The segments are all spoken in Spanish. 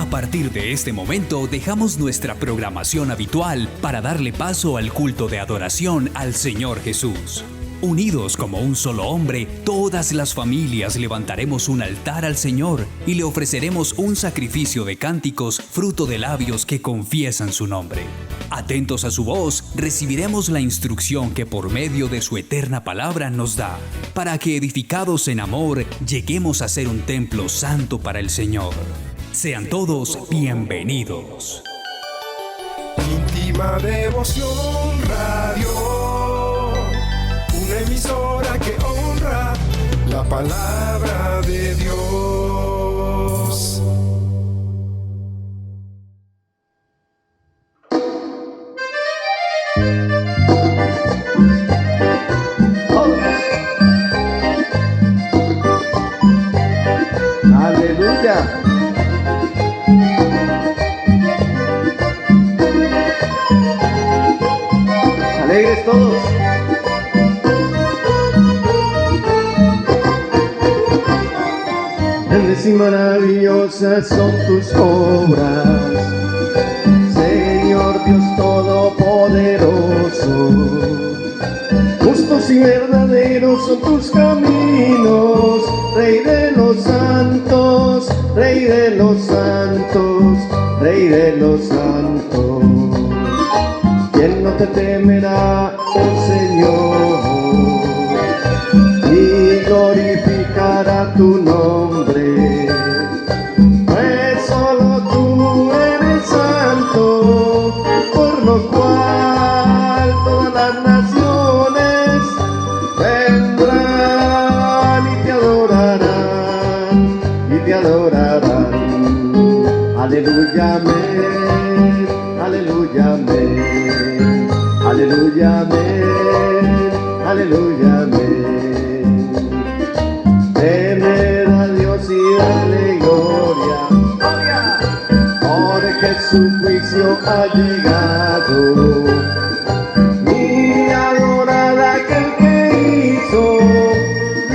A partir de este momento dejamos nuestra programación habitual para darle paso al culto de adoración al Señor Jesús. Unidos como un solo hombre, todas las familias levantaremos un altar al Señor y le ofreceremos un sacrificio de cánticos, fruto de labios que confiesan su nombre. Atentos a su voz, recibiremos la instrucción que por medio de su eterna palabra nos da, para que edificados en amor, lleguemos a ser un templo santo para el Señor. Sean todos bienvenidos. Íntima Devoción Radio, una emisora que honra la palabra de Dios. Aleluya. Alegres todos. Grandes y maravillosas son tus obras, Señor Dios Todopoderoso. Justos y verdaderos son tus caminos, Rey de los santos, Rey de los santos, Rey de los santos. ¿Quién no te temerá, oh Señor, y glorificará tu nombre? Pues solo tú eres santo, por lo cual todas las naciones vendrán y te adorarán, y te adorarán. Aleluya, amén, aleluya, amén, aleluya, amén, aleluya, amén. Temed a Dios y dale gloria, porque su juicio ha llegado. Y adorad a aquel que hizo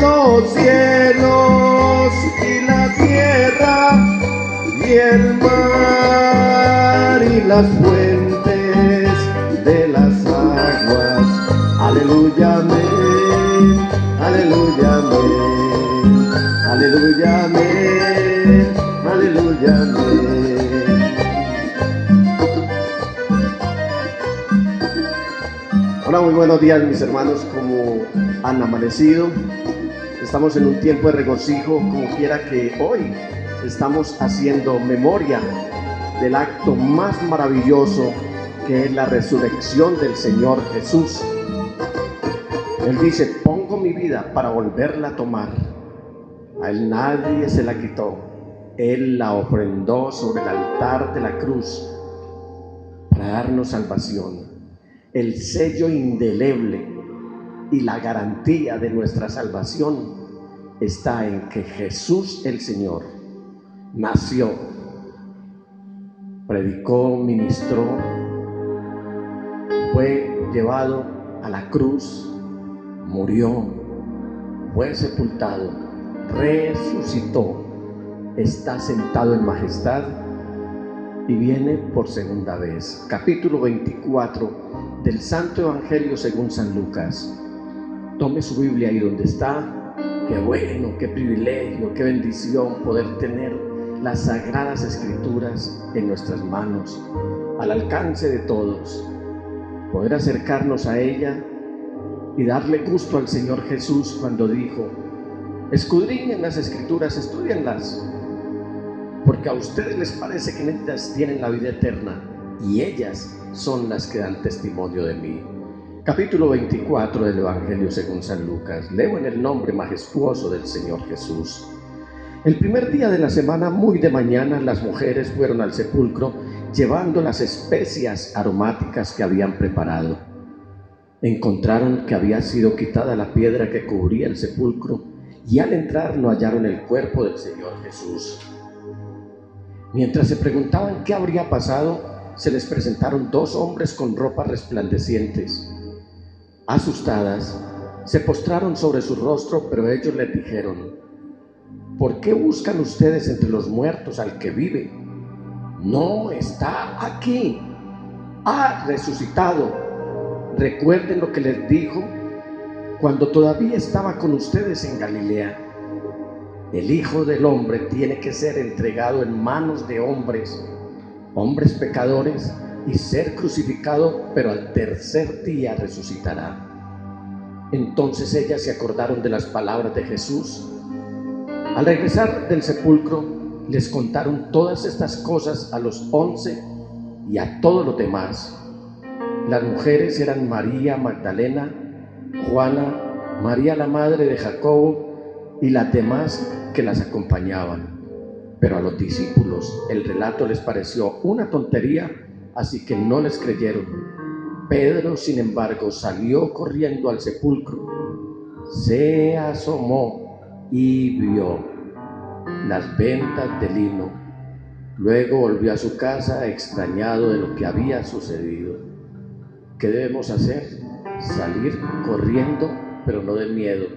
los cielos y la tierra y el mar y las fuentes de las aguas. Aleluya, amén, aleluya, amén, aleluya, amén, aleluya, amén. Hola, muy buenos días mis hermanos, ¿cómo han amanecido? Estamos en un tiempo de regocijo, como quiera que hoy estamos haciendo memoria del acto más maravilloso que es la resurrección del Señor Jesús. Él dice: pongo mi vida para volverla a tomar. A Él nadie se la quitó. Él la ofrendó sobre el altar de la cruz para darnos salvación. El sello indeleble y la garantía de nuestra salvación está en que Jesús el Señor nació, predicó, ministró, fue llevado a la cruz, murió, fue sepultado, resucitó, está sentado en majestad y viene por segunda vez. Capítulo 24 del Santo Evangelio según San Lucas. Tome su Biblia ahí donde está. Qué bueno, qué privilegio, qué bendición poder tener las Sagradas Escrituras en nuestras manos, al alcance de todos, poder acercarnos a ella y darle gusto al Señor Jesús cuando dijo: escudriñen las Escrituras, estudienlas, porque a ustedes les parece que en ellas tienen la vida eterna, y ellas son las que dan testimonio de mí. Capítulo 24 del Evangelio según San Lucas. Leo en el nombre majestuoso del Señor Jesús. El primer día de la semana, muy de mañana, las mujeres fueron al sepulcro llevando las especias aromáticas que habían preparado. Encontraron que había sido quitada la piedra que cubría el sepulcro, y al entrar no hallaron el cuerpo del Señor Jesús. Mientras se preguntaban qué habría pasado, se les presentaron dos hombres con ropas resplandecientes. Asustadas, se postraron sobre su rostro, pero ellos les dijeron: ¿por qué buscan ustedes entre los muertos al que vive? no está aquí, ha resucitado. Recuerden lo que les dijo cuando todavía estaba con ustedes en Galilea. El Hijo del Hombre tiene que ser entregado en manos de hombres pecadores, y ser crucificado, pero al tercer día resucitará. Entonces ellas se acordaron de las palabras de Jesús. Al regresar del sepulcro, les contaron todas estas cosas a los 11 y a todos los demás. Las mujeres eran María Magdalena, Juana, María la madre de Jacobo y las demás que las acompañaban. Pero a los discípulos el relato les pareció una tontería, así que no les creyeron. Pedro, sin embargo, salió corriendo al sepulcro, se asomó y vio las vendas de lino. Luego volvió a su casa extrañado de lo que había sucedido. ¿Qué debemos hacer? Salir corriendo, pero no de miedo,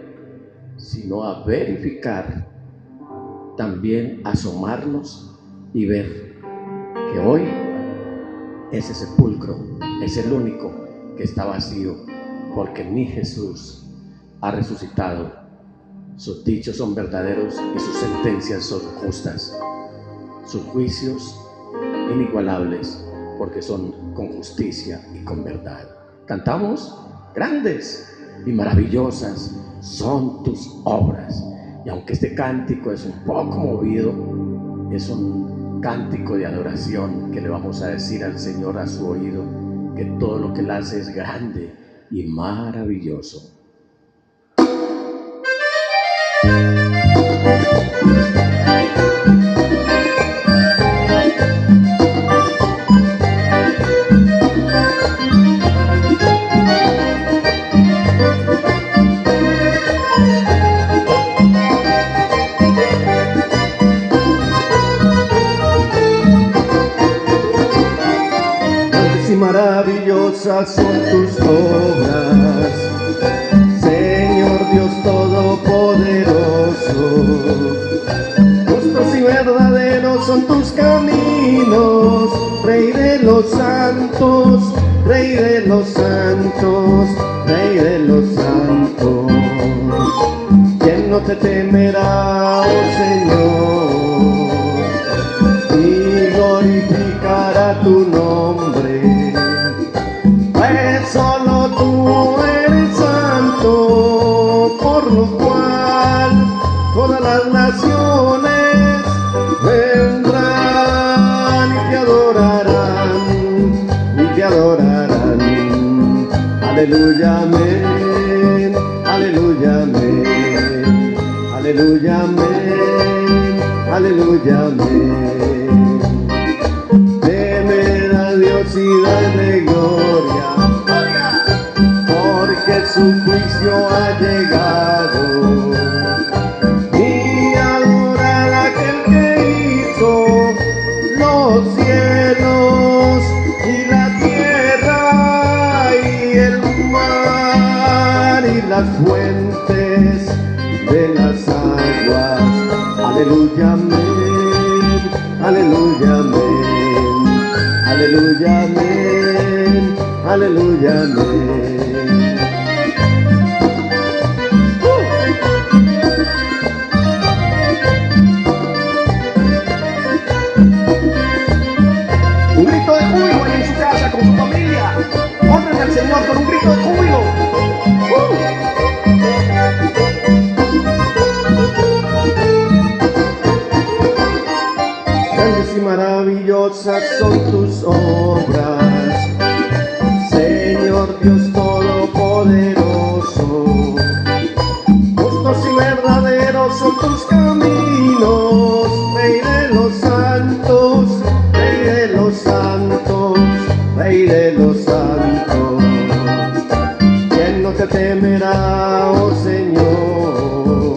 sino a verificar. También asomarnos y ver que hoy ese sepulcro es el único que está vacío, porque mi Jesús ha resucitado. Sus dichos son verdaderos y sus sentencias son justas. Sus juicios inigualables, porque son con justicia y con verdad. Cantamos: grandes y maravillosas son tus obras. Y aunque este cántico es un poco movido, es un cántico de adoración que le vamos a decir al Señor a su oído, que todo lo que Él hace es grande y maravilloso. Maravillosas son tus obras, Señor Dios Todopoderoso. Justos y verdaderos son tus caminos, Rey de los santos, Rey de los santos, Rey de los santos. ¿Quién no te temerá, oh Señor, y glorificará tu nombre? Pues solo tú eres santo, por lo cual todas las naciones vendrán y te adorarán, y te adorarán. Aleluya, amén, aleluya, amén, aleluya, amén, aleluya, amén. Temed a Dios y dale gloria, porque su juicio ha llegado. Y adorar a aquel que hizo los cielos y la tierra y el mar y las fuentes de las aguas. Aleluya, amén, aleluya, amén, aleluya, amén, aleluya, amén. Un grito de júbilo ahí en su casa con su familia. Honren al Señor con un grito de júbilo. Grandes y maravillosas son tus obras, Señor Dios Todopoderoso. Justos y verdaderos son tus caminos, Rey de los santos, Rey de los santos, Rey de los santos. ¿Quién no te temerá, oh Señor,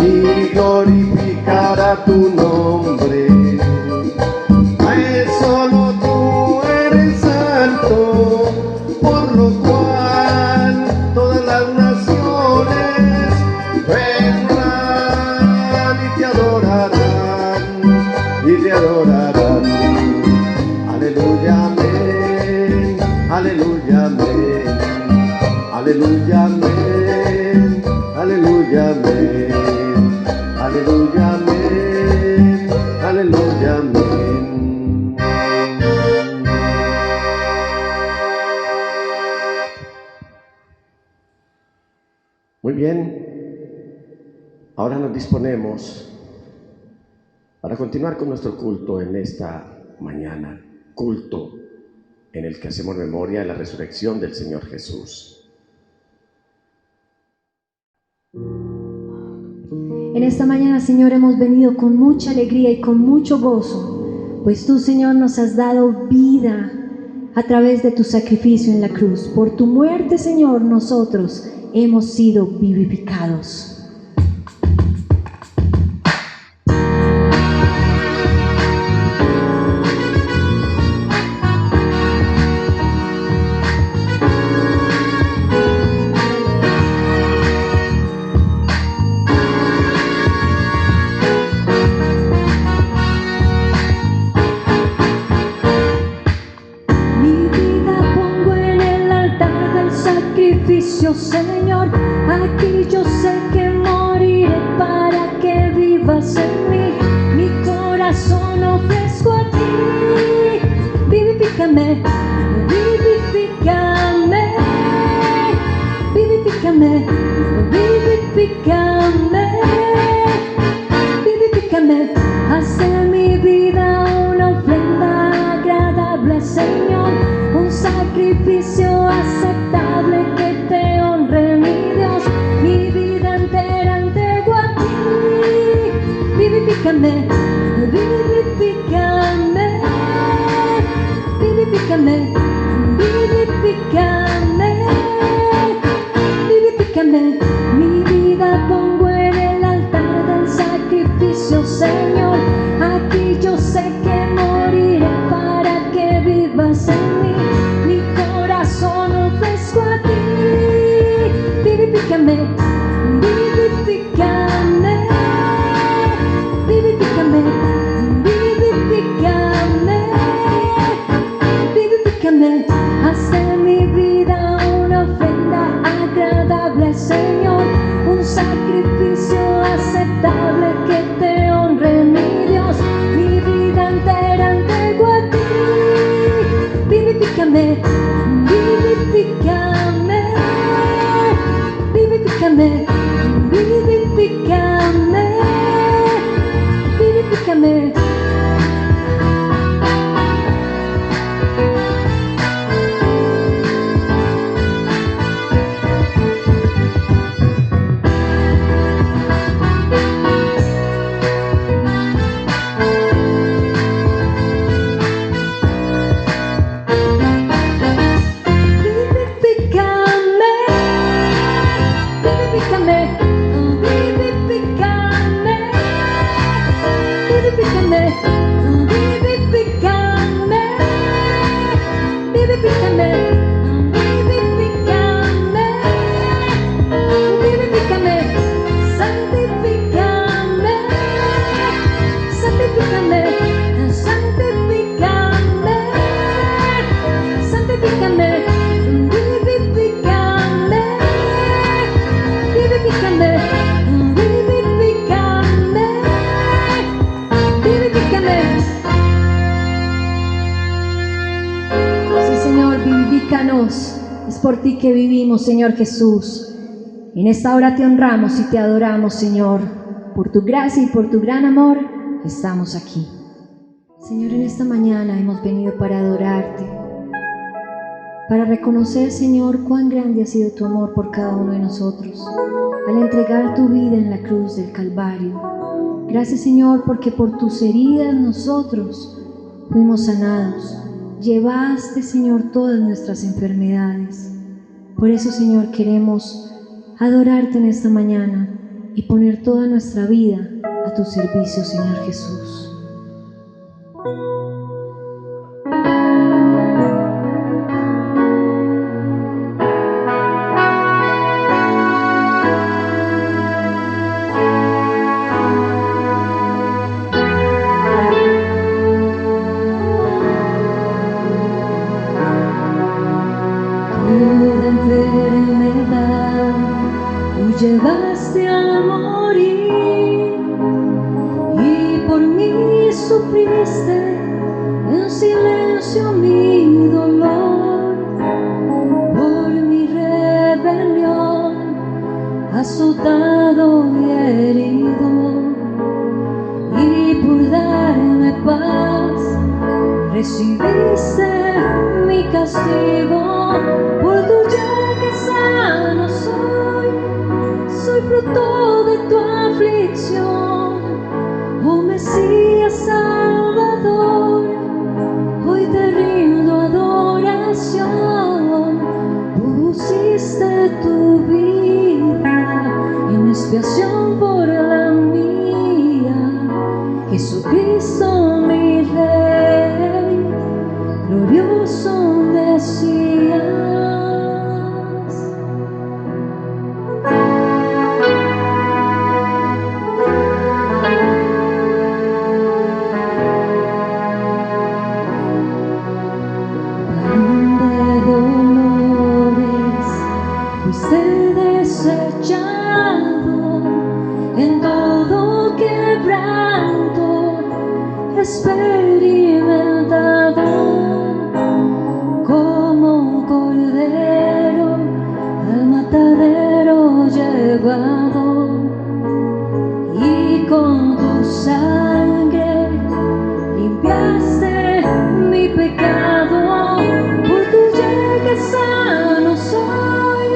y glorificará tu nombre? Pues solo tú eres santo, por lo cual todas las naciones vendrán y te adorarán, y te adorarán. Aleluya, amén. Aleluya, amén. Aleluya, amén. Aleluya, amén. Muy bien. Ahora nos disponemos para continuar con nuestro culto en esta mañana. Culto en el que hacemos memoria de la resurrección del Señor Jesús. En esta mañana, Señor, hemos venido con mucha alegría y con mucho gozo, pues tú, Señor, nos has dado vida a través de tu sacrificio en la cruz. Por tu muerte, Señor, nosotros hemos sido vivificados. Señor, aquí yo sé que moriré para que vivas en mí. Mi corazón ofrezco a ti. Vivifícame, vivifícame, vivifícame, vivifícame, vivifícame. Haz de mi vida una ofrenda agradable, Señor, un sacrificio aceptable que te honre, mi Dios. Mi vida entera entrego a ti. Vivifícame, vivifícame, vivifícame, vivifícame, vivifícame. Mi vida pongo en el altar del sacrificio, Señor. Aquí yo sé que moriré para que vivas en mí. Mi corazón ofrezco a ti. Vivifícame, vivifícame, vivifícame, vivifícame, vivifícame. Haz de mi vida una ofrenda agradable, Señor, un sacrificio aceptable que te honre, mi Dios. Mi vida entera entrego a ti. Vivifícame, vivifícame, vivifícame, vivifícame, vivifícame. Es por ti que vivimos, Señor Jesús. En esta hora te honramos y te adoramos, Señor. Por tu gracia y por tu gran amor estamos aquí. Señor, en esta mañana hemos venido para adorarte, para reconocer, Señor, cuán grande ha sido tu amor por cada uno de nosotros al entregar tu vida en la cruz del Calvario. Gracias, Señor, porque por tus heridas nosotros fuimos sanados. Llevaste, Señor, todas nuestras enfermedades. Por eso, Señor, queremos adorarte en esta mañana y poner toda nuestra vida a tu servicio, Señor Jesús. toda enfermedad tú llevaste al morir, y por mí sufriste en silencio mi dolor. Por mi rebelión azotado y herido, y por darme paz recibiste mi castigo. Por tu llaga sano soy fruto de tu aflicción, oh Mesías Salvador. Hoy te rindo adoración. Pusiste tu vida en expiación por la mía, Jesucristo mi Rey, glorioso Mesías. Varón de dolores, fuiste desechado, en todo quebranto experimentado, como cordero al matadero llevado, y con tu sangre limpiaste mi pecado. Por tu llaga sano soy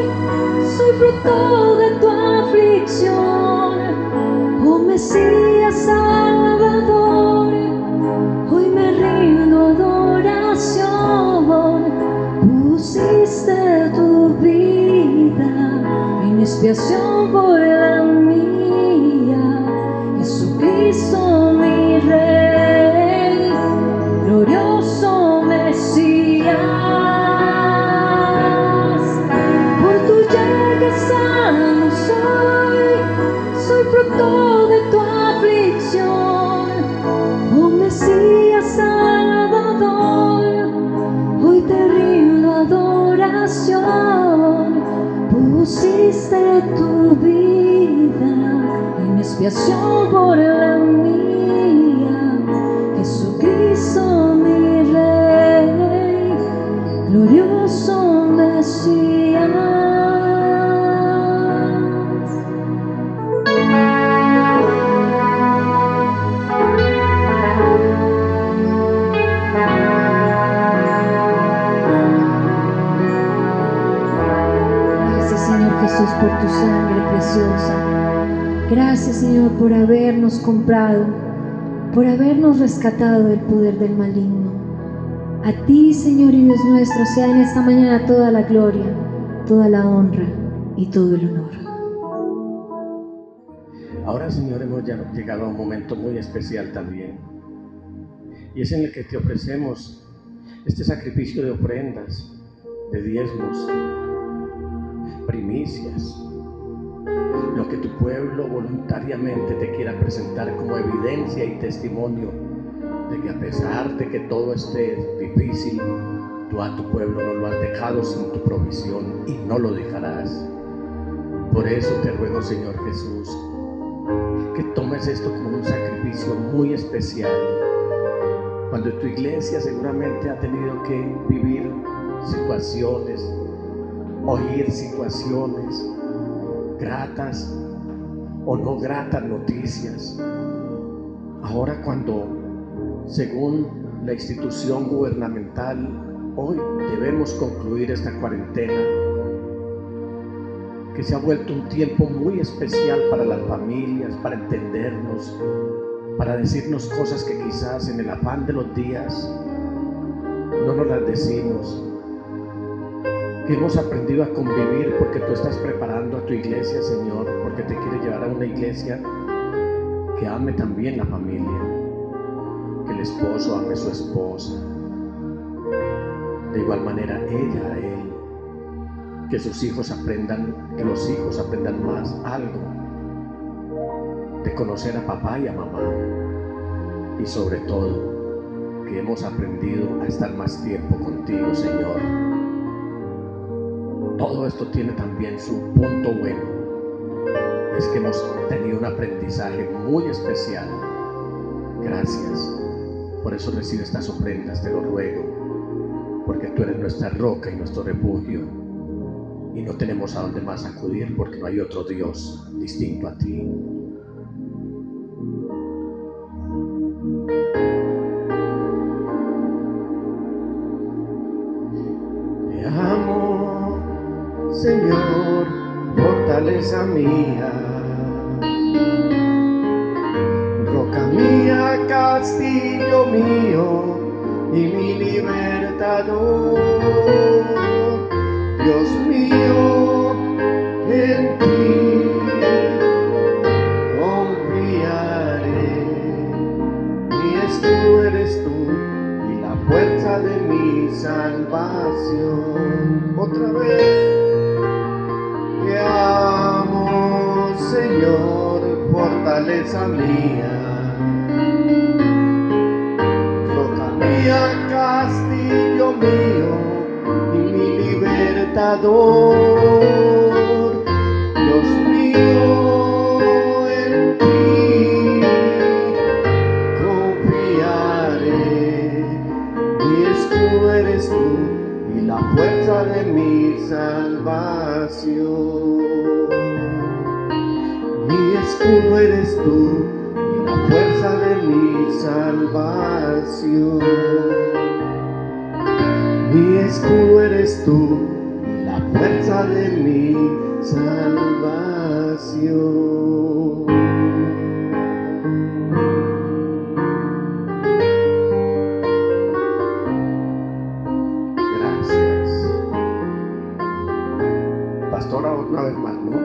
fruto de tu aflicción, oh Mesías Salvador. Hoy me rindo adoración. Pusiste tu vida en expiación por la mía, Jesucristo mi Rey, glorioso Mesías. Por tu llaga sano soy fruto de tu aflicción, oh Mesías Salvador. Hoy te rindo adoración. Pusiste tu vida en expiación por la mía, Jesucristo mi Rey, glorioso Mesías. Gracias, Señor Jesús, por tu sangre preciosa. Gracias, Señor, por habernos comprado, por habernos rescatado del poder del maligno. A ti, Señor y Dios nuestro, sea en esta mañana toda la gloria, toda la honra y todo el honor. Ahora, Señor, hemos ya llegado a un momento muy especial también, y es en el que te ofrecemos este sacrificio de ofrendas, de diezmos, primicias, lo que tu pueblo voluntariamente te quiera presentar como evidencia y testimonio de que a pesar de que todo esté difícil, tú a tu pueblo no lo has dejado sin tu provisión y no lo dejarás. Por eso te ruego, Señor Jesús, que tomes esto como un sacrificio muy especial, cuando tu iglesia seguramente ha tenido que vivir situaciones, oír situaciones, gratas o no gratas noticias. Ahora, cuando según la institución gubernamental hoy debemos concluir esta cuarentena, que se ha vuelto un tiempo muy especial para las familias, para entendernos, para decirnos cosas que quizás en el afán de los días no nos las decimos, que hemos aprendido a convivir porque tú estás preparando a tu iglesia, Señor, porque te quieres llevar a una iglesia que ame también la familia, que el esposo ame a su esposa, de igual manera ella a él, que sus hijos aprendan, que los hijos aprendan más algo de conocer a papá y a mamá, y sobre todo que hemos aprendido a estar más tiempo contigo, Señor. todo esto tiene también su punto bueno. Es que hemos tenido un aprendizaje muy especial. Gracias. Por eso recibe estas ofrendas, te lo ruego, porque tú eres nuestra roca y nuestro refugio, y no tenemos a dónde más acudir, porque no hay otro Dios distinto a ti. Te amo, Señor, fortaleza mía, roca mía, castillo mío y mi libertador. Dios mío, en ti confiaré, mi escudo eres tú y la fuerza de mi salvación. Otra vez. Te amo, Señor, fortaleza mía, roca mía, castillo mío y mi libertador. Dios mío, en ti confiaré, mi escudo eres tú y la fuerza de mi salvación. Mi escudo eres tú y la fuerza de mi salvación. Mi escudo eres tú y la fuerza de mi salvación. Gracias. Pastora, una vez más, ¿no?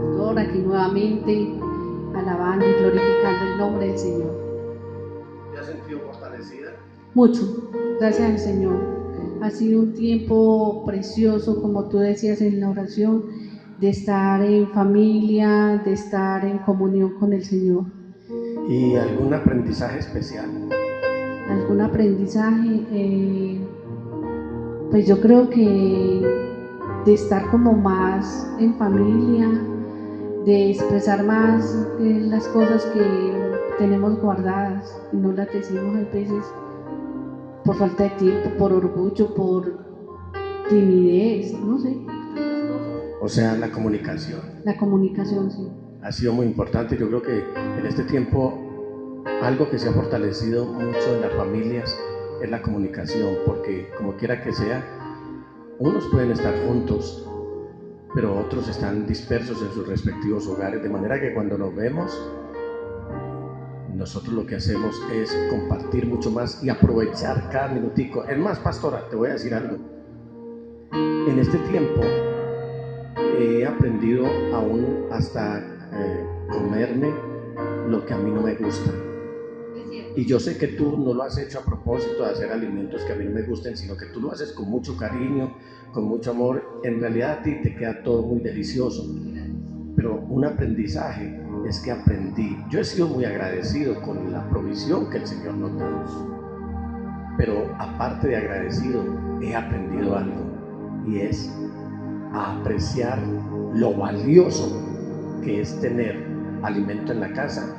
Pastor, aquí nuevamente alabando y glorificando el nombre del Señor. ¿Te has sentido fortalecida? Mucho, gracias al Señor. Ha sido un tiempo precioso, como tú decías en la oración, de estar en familia, de estar en comunión con el Señor. ¿Y algún aprendizaje especial? ¿Algún aprendizaje? Pues yo creo que de estar como más en familia, de expresar más las cosas que tenemos guardadas y no las decimos a veces por falta de tiempo, por orgullo, por timidez, no sé. O sea, la comunicación. La comunicación, sí. Ha sido muy importante. Yo creo que en este tiempo algo que se ha fortalecido mucho en las familias es la comunicación, porque como quiera que sea, unos pueden estar juntos, pero otros están dispersos en sus respectivos hogares, de manera que cuando nos vemos, nosotros lo que hacemos es compartir mucho más y aprovechar cada minutico. Es más, pastora, te voy a decir algo. En este tiempo he aprendido aún hasta comerme lo que a mí no me gusta. Y yo sé que tú no lo has hecho a propósito de hacer alimentos que a mí no me gusten, sino que tú lo haces con mucho cariño, con mucho amor. En realidad a ti te queda todo muy delicioso. Pero un aprendizaje es que aprendí. Yo he sido muy agradecido con la provisión que el Señor nos da. Pero aparte de agradecido, he aprendido algo. Y es a apreciar lo valioso que es tener alimento en la casa,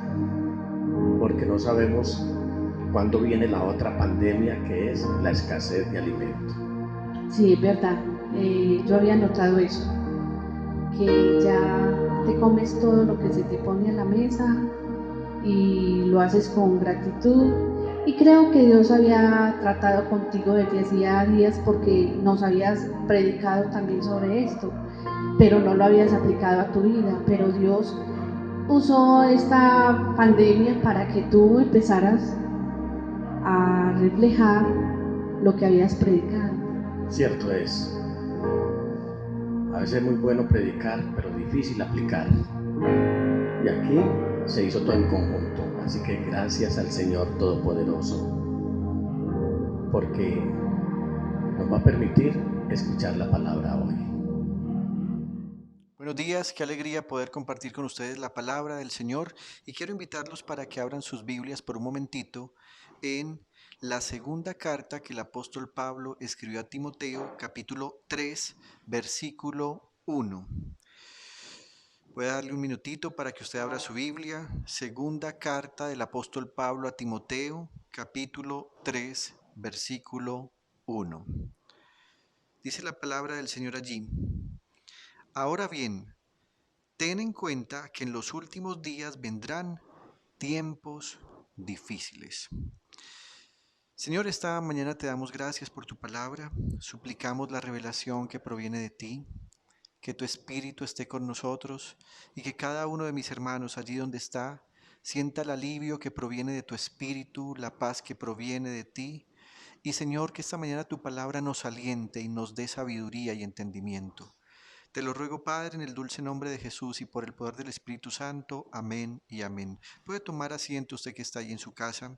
porque no sabemos cuándo viene la otra pandemia, que es la escasez de alimento. Sí, es verdad. Yo había notado eso, que ya te comes todo lo que se te pone a la mesa y lo haces con gratitud. Y creo que Dios había tratado contigo desde hacía días, porque nos habías predicado también sobre esto, pero no lo habías aplicado a tu vida. Pero Dios usó esta pandemia para que tú empezaras a reflejar lo que habías predicado. Cierto es. A veces es muy bueno predicar, pero difícil aplicar. Y aquí se hizo todo en conjunto. Así que gracias al Señor Todopoderoso, porque nos va a permitir escuchar la palabra hoy. Buenos días, qué alegría poder compartir con ustedes la palabra del Señor, y quiero invitarlos para que abran sus Biblias por un momentito en la segunda carta que el apóstol Pablo escribió a Timoteo, capítulo 3, versículo 1. Voy a darle un minutito para que usted abra su Biblia. Segunda carta del apóstol Pablo a Timoteo, capítulo 3, versículo 1. Dice la palabra del Señor allí: Ahora bien, ten en cuenta que en los últimos días vendrán tiempos difíciles. Señor, esta mañana te damos gracias por tu palabra. Suplicamos la revelación que proviene de ti, que tu Espíritu esté con nosotros y que cada uno de mis hermanos allí donde está sienta el alivio que proviene de tu Espíritu, la paz que proviene de ti. Y Señor, que esta mañana tu palabra nos aliente y nos dé sabiduría y entendimiento. Te lo ruego, Padre, en el dulce nombre de Jesús y por el poder del Espíritu Santo. Amén y amén. Puede tomar asiento usted que está ahí en su casa.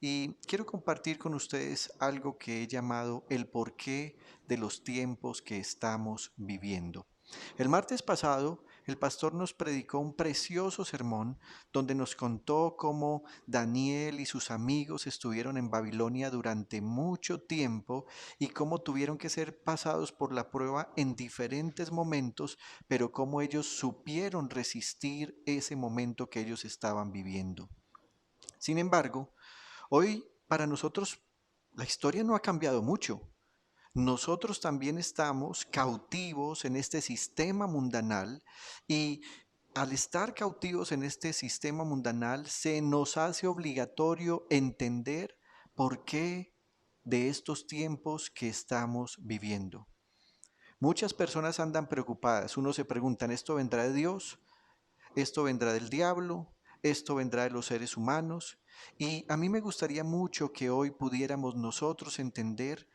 Y quiero compartir con ustedes algo que he llamado el porqué de los tiempos que estamos viviendo. El martes pasado, el pastor nos predicó un precioso sermón donde nos contó cómo Daniel y sus amigos estuvieron en Babilonia durante mucho tiempo y cómo tuvieron que ser pasados por la prueba en diferentes momentos, pero cómo ellos supieron resistir ese momento que ellos estaban viviendo. Sin embargo, hoy para nosotros la historia no ha cambiado mucho. Nosotros también estamos cautivos en este sistema mundanal y al estar cautivos en este sistema mundanal se nos hace obligatorio entender por qué de estos tiempos que estamos viviendo. Muchas personas andan preocupadas. Uno se preguntan, ¿esto vendrá de Dios? ¿Esto vendrá del diablo? ¿Esto vendrá de los seres humanos? Y a mí me gustaría mucho que hoy pudiéramos nosotros entender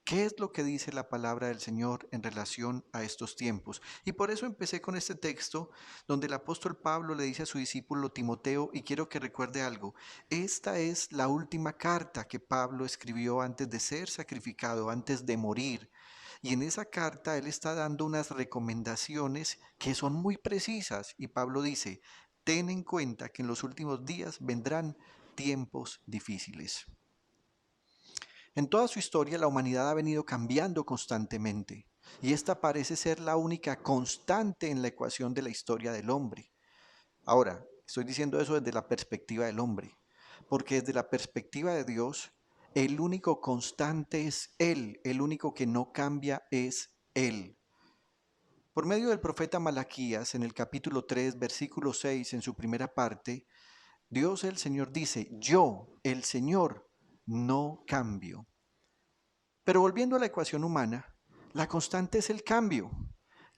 qué es lo que dice la palabra del Señor en relación a estos tiempos. Y por eso empecé con este texto donde el apóstol Pablo le dice a su discípulo Timoteo, y quiero que recuerde algo, esta es la última carta que Pablo escribió antes de ser sacrificado, antes de morir. Y en esa carta él está dando unas recomendaciones que son muy precisas. Y Pablo dice, ten en cuenta que en los últimos días vendrán tiempos difíciles. En toda su historia la humanidad ha venido cambiando constantemente. Y esta parece ser la única constante en la ecuación de la historia del hombre. Ahora, estoy diciendo eso desde la perspectiva del hombre. Porque desde la perspectiva de Dios, el único constante es Él, el único que no cambia es Él. Por medio del profeta Malaquías, en el capítulo 3, versículo 6, en su primera parte, Dios el Señor dice, yo, el Señor, no cambio. Pero volviendo a la ecuación humana, la constante es el cambio.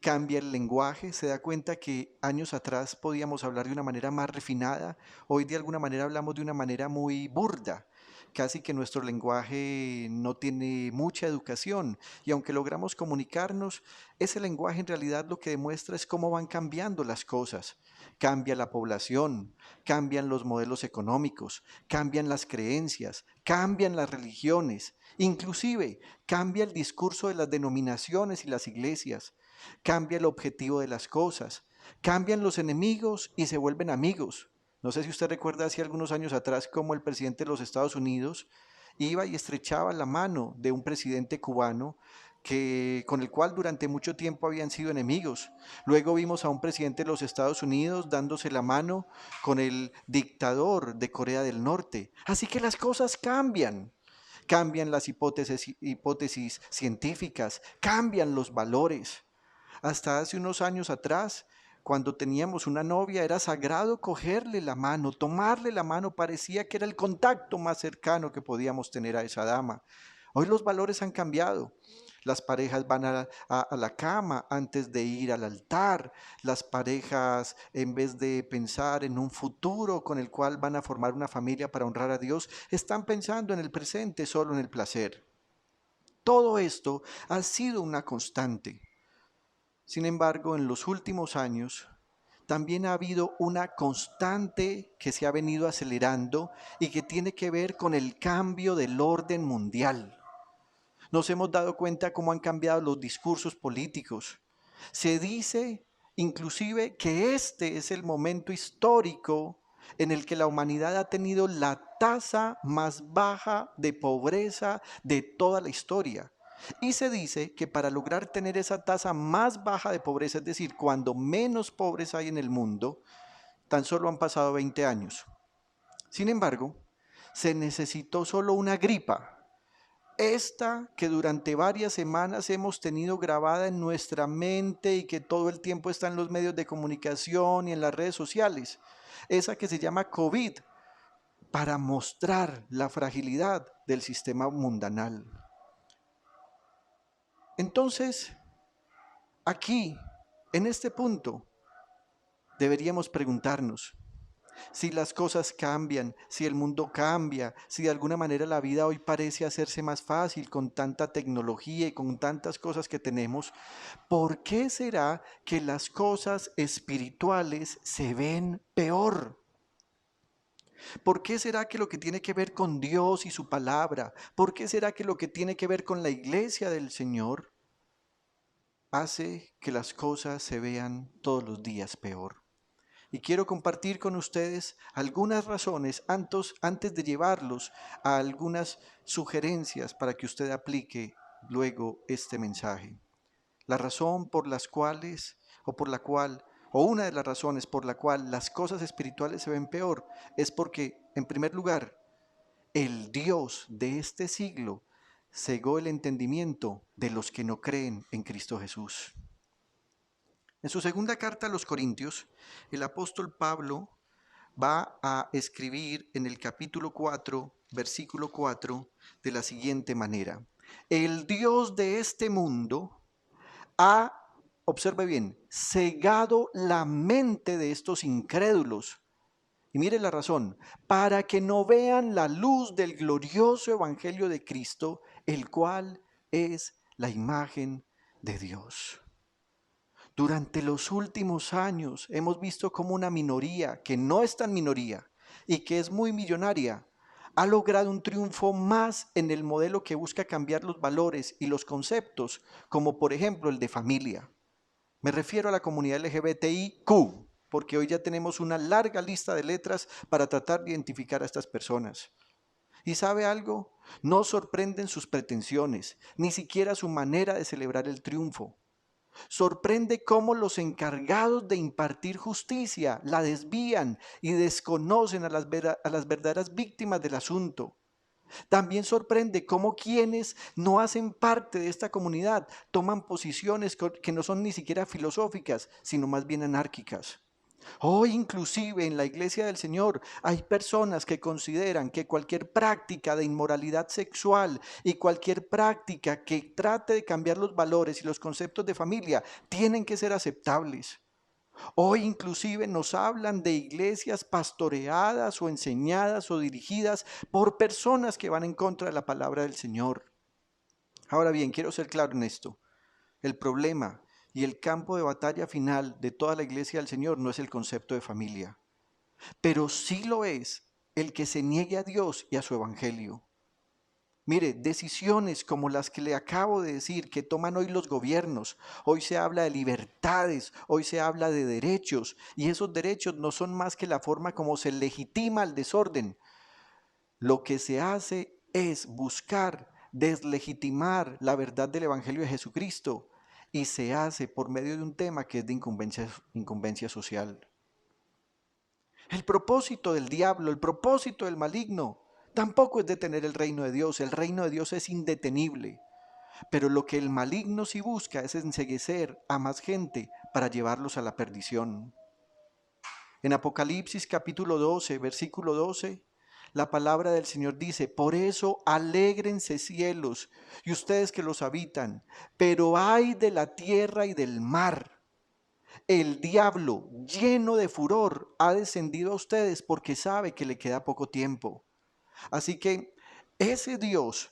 Cambia el lenguaje, se da cuenta que años atrás podíamos hablar de una manera más refinada, hoy de alguna manera hablamos de una manera muy burda, casi que nuestro lenguaje no tiene mucha educación y aunque logramos comunicarnos, ese lenguaje en realidad lo que demuestra es cómo van cambiando las cosas. Cambia la población, cambian los modelos económicos, cambian las creencias, cambian las religiones, inclusive cambia el discurso de las denominaciones y las iglesias. Cambia el objetivo de las cosas, cambian los enemigos y se vuelven amigos. No sé si usted recuerda hace algunos años atrás cómo el presidente de los Estados Unidos iba y estrechaba la mano de un presidente cubano con el cual durante mucho tiempo habían sido enemigos. Luego vimos a un presidente de los Estados Unidos dándose la mano con el dictador de Corea del Norte. Así que las cosas cambian. Cambian las hipótesis científicas, cambian los valores. Hasta hace unos años atrás, cuando teníamos una novia, era sagrado cogerle la mano, tomarle la mano, parecía que era el contacto más cercano que podíamos tener a esa dama. Hoy los valores han cambiado. Las parejas van a la cama antes de ir al altar. Las parejas, en vez de pensar en un futuro con el cual van a formar una familia para honrar a Dios, están pensando en el presente, solo en el placer. Todo esto ha sido una constante. Sin embargo, en los últimos años también ha habido una constante que se ha venido acelerando y que tiene que ver con el cambio del orden mundial. Nos hemos dado cuenta cómo han cambiado los discursos políticos. Se dice inclusive que este es el momento histórico en el que la humanidad ha tenido la tasa más baja de pobreza de toda la historia. Y se dice que para lograr tener esa tasa más baja de pobreza, es decir, cuando menos pobres hay en el mundo, tan solo han pasado 20 años. Sin embargo, se necesitó solo una gripa, esta que durante varias semanas hemos tenido grabada en nuestra mente y que todo el tiempo está en los medios de comunicación y en las redes sociales, esa que se llama COVID, para mostrar la fragilidad del sistema mundanal. Entonces, aquí, en este punto, deberíamos preguntarnos si las cosas cambian, si el mundo cambia, si de alguna manera la vida hoy parece hacerse más fácil con tanta tecnología y con tantas cosas que tenemos. ¿Por qué será que las cosas espirituales se ven peor? ¿Por qué será que lo que tiene que ver con Dios y su palabra, por qué será que lo que tiene que ver con la iglesia del Señor hace que las cosas se vean todos los días peor? Y quiero compartir con ustedes algunas razones antes de llevarlos a algunas sugerencias para que usted aplique luego este mensaje. La razón por las cuales, o una de las razones por la cual las cosas espirituales se ven peor, es porque, en primer lugar, el Dios de este siglo cegó el entendimiento de los que no creen en Cristo Jesús. En su segunda carta a los Corintios, el apóstol Pablo va a escribir en el capítulo 4, versículo 4, de la siguiente manera: el Dios de este mundo ha, observe bien, cegado la mente de estos incrédulos. Y mire la razón: para que no vean la luz del glorioso evangelio de Cristo, el cual es la imagen de Dios. Durante los últimos años hemos visto cómo una minoría, que no es tan minoría y que es muy millonaria, ha logrado un triunfo más en el modelo que busca cambiar los valores y los conceptos, como por ejemplo el de familia. Me refiero a la comunidad LGBTIQ, porque hoy ya tenemos una larga lista de letras para tratar de identificar a estas personas. ¿Y sabe algo? No sorprenden sus pretensiones, ni siquiera su manera de celebrar el triunfo. Sorprende cómo los encargados de impartir justicia la desvían y desconocen a las verdaderas víctimas del asunto. También sorprende cómo quienes no hacen parte de esta comunidad toman posiciones que no son ni siquiera filosóficas, sino más bien anárquicas. Hoy inclusive en la iglesia del Señor hay personas que consideran que cualquier práctica de inmoralidad sexual y cualquier práctica que trate de cambiar los valores y los conceptos de familia tienen que ser aceptables. Hoy inclusive nos hablan de iglesias pastoreadas o enseñadas o dirigidas por personas que van en contra de la palabra del Señor. Ahora bien, quiero ser claro en esto. El problema y el campo de batalla final de toda la iglesia del Señor no es el concepto de familia, pero sí lo es el que se niegue a Dios y a su evangelio. Mire, decisiones como las que le acabo de decir que toman hoy los gobiernos, hoy se habla de libertades, hoy se habla de derechos, y esos derechos no son más que la forma como se legitima el desorden. Lo que se hace es buscar deslegitimar la verdad del evangelio de Jesucristo, y se hace por medio de un tema que es de incumbencia social. El propósito del diablo, el propósito del maligno, tampoco es detener el reino de Dios. El reino de Dios es indetenible. Pero lo que el maligno sí busca es enceguecer a más gente para llevarlos a la perdición. En Apocalipsis capítulo 12, versículo 12, la palabra del Señor dice: por eso alégrense cielos y ustedes que los habitan, pero ay de la tierra y del mar. El diablo, lleno de furor, ha descendido a ustedes porque sabe que le queda poco tiempo. Así que ese Dios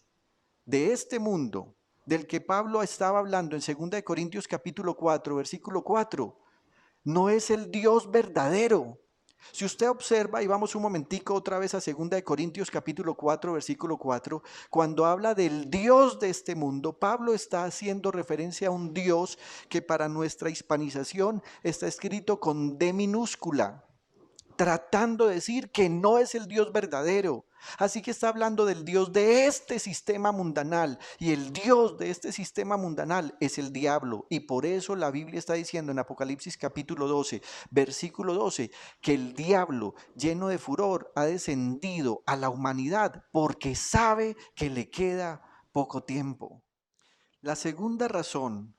de este mundo, del que Pablo estaba hablando en 2 Corintios capítulo 4, versículo 4, no es el Dios verdadero. Si usted observa, y vamos un momentico otra vez a 2 Corintios capítulo 4, versículo 4, cuando habla del Dios de este mundo, Pablo está haciendo referencia a un Dios que para nuestra hispanización está escrito con D minúscula. tratando de decir que no es el Dios verdadero. Así que está hablando del Dios de este sistema mundanal, y el Dios de este sistema mundanal es el diablo. Y por eso la Biblia está diciendo en Apocalipsis capítulo 12, versículo 12, que el diablo, lleno de furor, ha descendido a la humanidad porque sabe que le queda poco tiempo. La segunda razón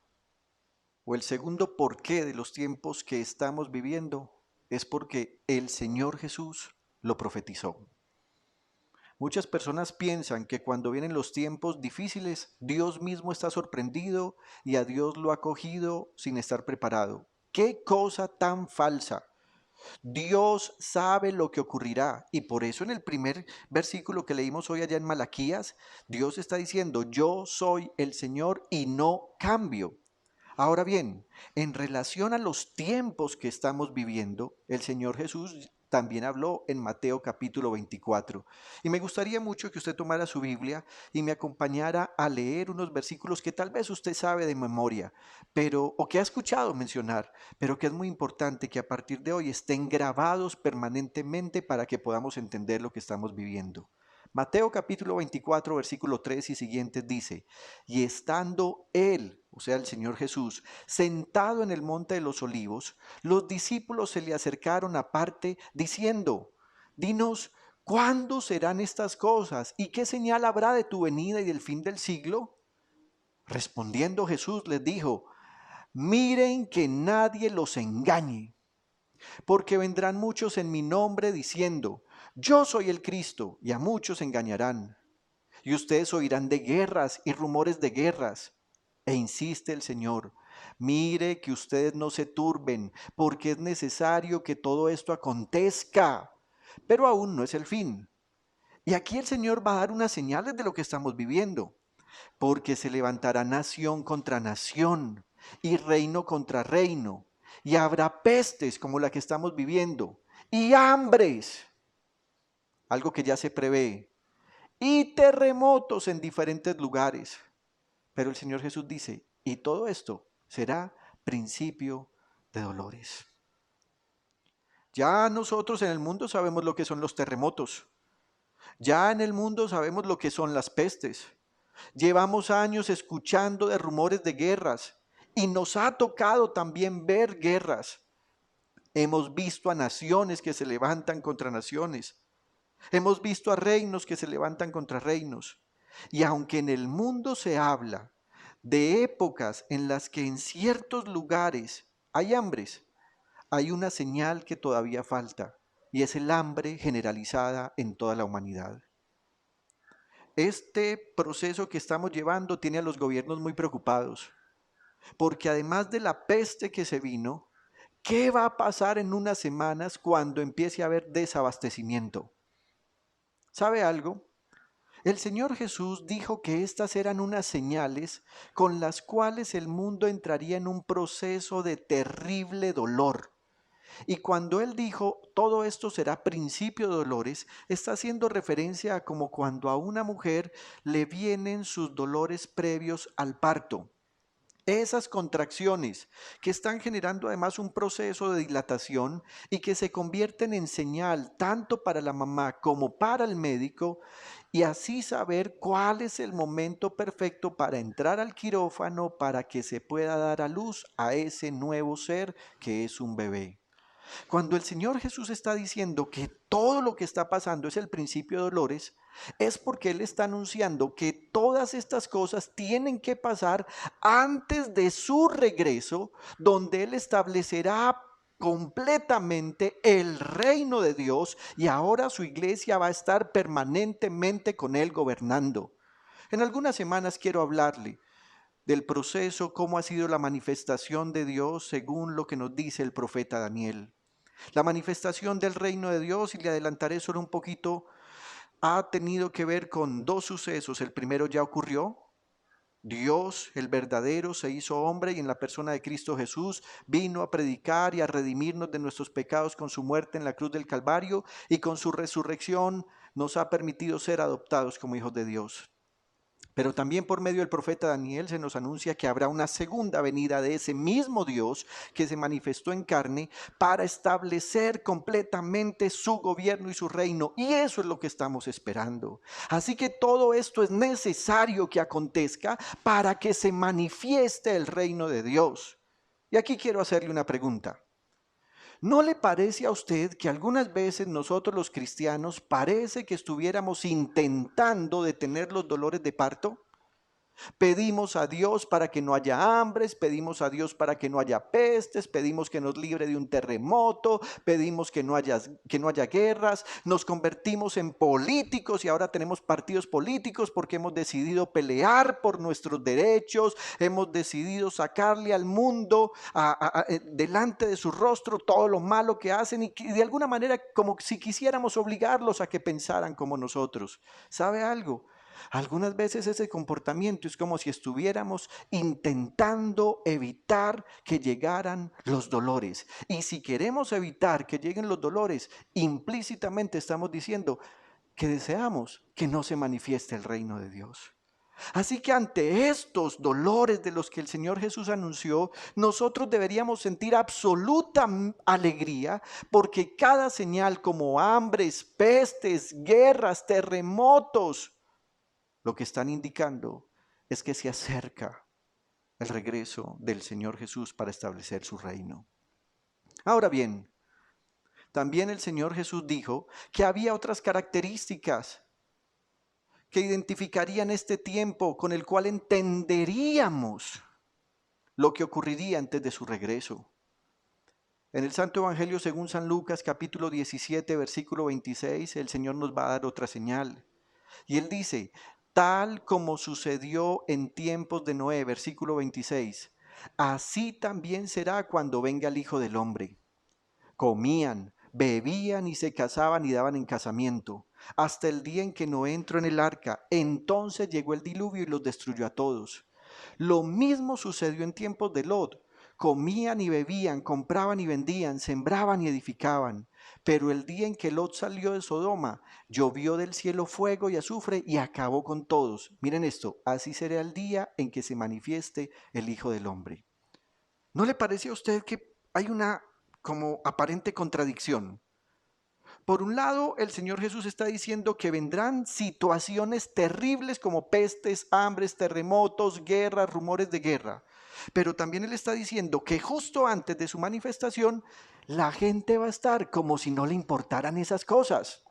o el segundo porqué de los tiempos que estamos viviendo es porque el Señor Jesús lo profetizó. Muchas personas piensan que cuando vienen los tiempos difíciles, Dios mismo está sorprendido y a Dios lo ha cogido sin estar preparado. ¡Qué cosa tan falsa! Dios sabe lo que ocurrirá, y por eso en el primer versículo que leímos hoy allá en Malaquías, Dios está diciendo: yo soy el Señor y no cambio. Ahora bien, en relación a los tiempos que estamos viviendo, el Señor Jesús también habló en Mateo capítulo 24. Y me gustaría mucho que usted tomara su Biblia y me acompañara a leer unos versículos que tal vez usted sabe de memoria, o que ha escuchado mencionar, pero que es muy importante que a partir de hoy estén grabados permanentemente para que podamos entender lo que estamos viviendo. Mateo capítulo 24, versículo 3 y siguientes dice: y estando él, o sea el Señor Jesús, sentado en el monte de los olivos, los discípulos se le acercaron aparte diciendo: dinos, ¿cuándo serán estas cosas? ¿Y qué señal habrá de tu venida y del fin del siglo? Respondiendo Jesús les dijo: miren que nadie los engañe, porque vendrán muchos en mi nombre diciendo: yo soy el Cristo, y a muchos engañarán. Y ustedes oirán de guerras y rumores de guerras. E insiste el Señor: mire que ustedes no se turben, porque es necesario que todo esto acontezca, pero aún no es el fin. Y aquí el Señor va a dar unas señales de lo que estamos viviendo, porque se levantará nación contra nación y reino contra reino, y habrá pestes como la que estamos viviendo, y hambres, algo que ya se prevé, y terremotos en diferentes lugares. Pero el Señor Jesús dice: y todo esto será principio de dolores. Ya nosotros en el mundo sabemos lo que son los terremotos. Ya en el mundo sabemos lo que son las pestes. Llevamos años escuchando de rumores de guerras y nos ha tocado también ver guerras. Hemos visto a naciones que se levantan contra naciones. Hemos visto a reinos que se levantan contra reinos. Y aunque en el mundo se habla de épocas en las que en ciertos lugares hay hambres, hay una señal que todavía falta, y es el hambre generalizada en toda la humanidad. Este proceso que estamos llevando tiene a los gobiernos muy preocupados, porque además de la peste que se vino, ¿qué va a pasar en unas semanas cuando empiece a haber desabastecimiento? ¿Sabe algo? El Señor Jesús dijo que estas eran unas señales con las cuales el mundo entraría en un proceso de terrible dolor. Y cuando Él dijo todo esto será principio de dolores, está haciendo referencia a como cuando a una mujer le vienen sus dolores previos al parto. Esas contracciones que están generando además un proceso de dilatación y que se convierten en señal tanto para la mamá como para el médico, y así saber cuál es el momento perfecto para entrar al quirófano para que se pueda dar a luz a ese nuevo ser que es un bebé. Cuando el Señor Jesús está diciendo que todo lo que está pasando es el principio de dolores, es porque Él está anunciando que todas estas cosas tienen que pasar antes de su regreso, donde Él establecerá completamente el reino de Dios, y ahora su iglesia va a estar permanentemente con Él gobernando. En algunas semanas quiero hablarle del proceso, cómo ha sido la manifestación de Dios según lo que nos dice el profeta Daniel. La manifestación del reino de Dios, y le adelantaré solo un poquito, ha tenido que ver con dos sucesos. El primero ya ocurrió. Dios, el verdadero, se hizo hombre y en la persona de Cristo Jesús vino a predicar y a redimirnos de nuestros pecados con su muerte en la cruz del Calvario, y con su resurrección nos ha permitido ser adoptados como hijos de Dios. Pero también por medio del profeta Daniel se nos anuncia que habrá una segunda venida de ese mismo Dios que se manifestó en carne para establecer completamente su gobierno y su reino. Y eso es lo que estamos esperando. Así que todo esto es necesario que acontezca para que se manifieste el reino de Dios. Y aquí quiero hacerle una pregunta. ¿No le parece a usted que algunas veces nosotros los cristianos parece que estuviéramos intentando detener los dolores de parto? Pedimos a Dios para que no haya hambres, pedimos a Dios para que no haya pestes, pedimos que nos libre de un terremoto, pedimos que no haya guerras, nos convertimos en políticos y ahora tenemos partidos políticos porque hemos decidido pelear por nuestros derechos, hemos decidido sacarle al mundo delante de su rostro todo lo malo que hacen y de alguna manera como si quisiéramos obligarlos a que pensaran como nosotros. ¿Sabe algo? Algunas veces ese comportamiento es como si estuviéramos intentando evitar que llegaran los dolores. Y si queremos evitar que lleguen los dolores, implícitamente estamos diciendo que deseamos que no se manifieste el reino de Dios. Así que ante estos dolores de los que el Señor Jesús anunció, nosotros deberíamos sentir absoluta alegría porque cada señal como hambres, pestes, guerras, terremotos, lo que están indicando es que se acerca el regreso del Señor Jesús para establecer su reino. Ahora bien, también el Señor Jesús dijo que había otras características que identificarían este tiempo con el cual entenderíamos lo que ocurriría antes de su regreso. En el Santo Evangelio según San Lucas, capítulo 17, versículo 26, el Señor nos va a dar otra señal. Y Él dice: tal como sucedió en tiempos de Noé, versículo 26, así también será cuando venga el Hijo del Hombre. Comían, bebían y se casaban y daban en casamiento, hasta el día en que Noé entró en el arca. Entonces llegó el diluvio y los destruyó a todos. Lo mismo sucedió en tiempos de Lot. Comían y bebían, compraban y vendían, sembraban y edificaban. Pero el día en que Lot salió de Sodoma, llovió del cielo fuego y azufre y acabó con todos. Miren esto: así será el día en que se manifieste el Hijo del Hombre. ¿No le parece a usted que hay una como aparente contradicción? Por un lado, el Señor Jesús está diciendo que vendrán situaciones terribles como pestes, hambres, terremotos, guerras, rumores de guerra. Pero también Él está diciendo que justo antes de su manifestación, la gente va a estar como si no le importaran esas cosas.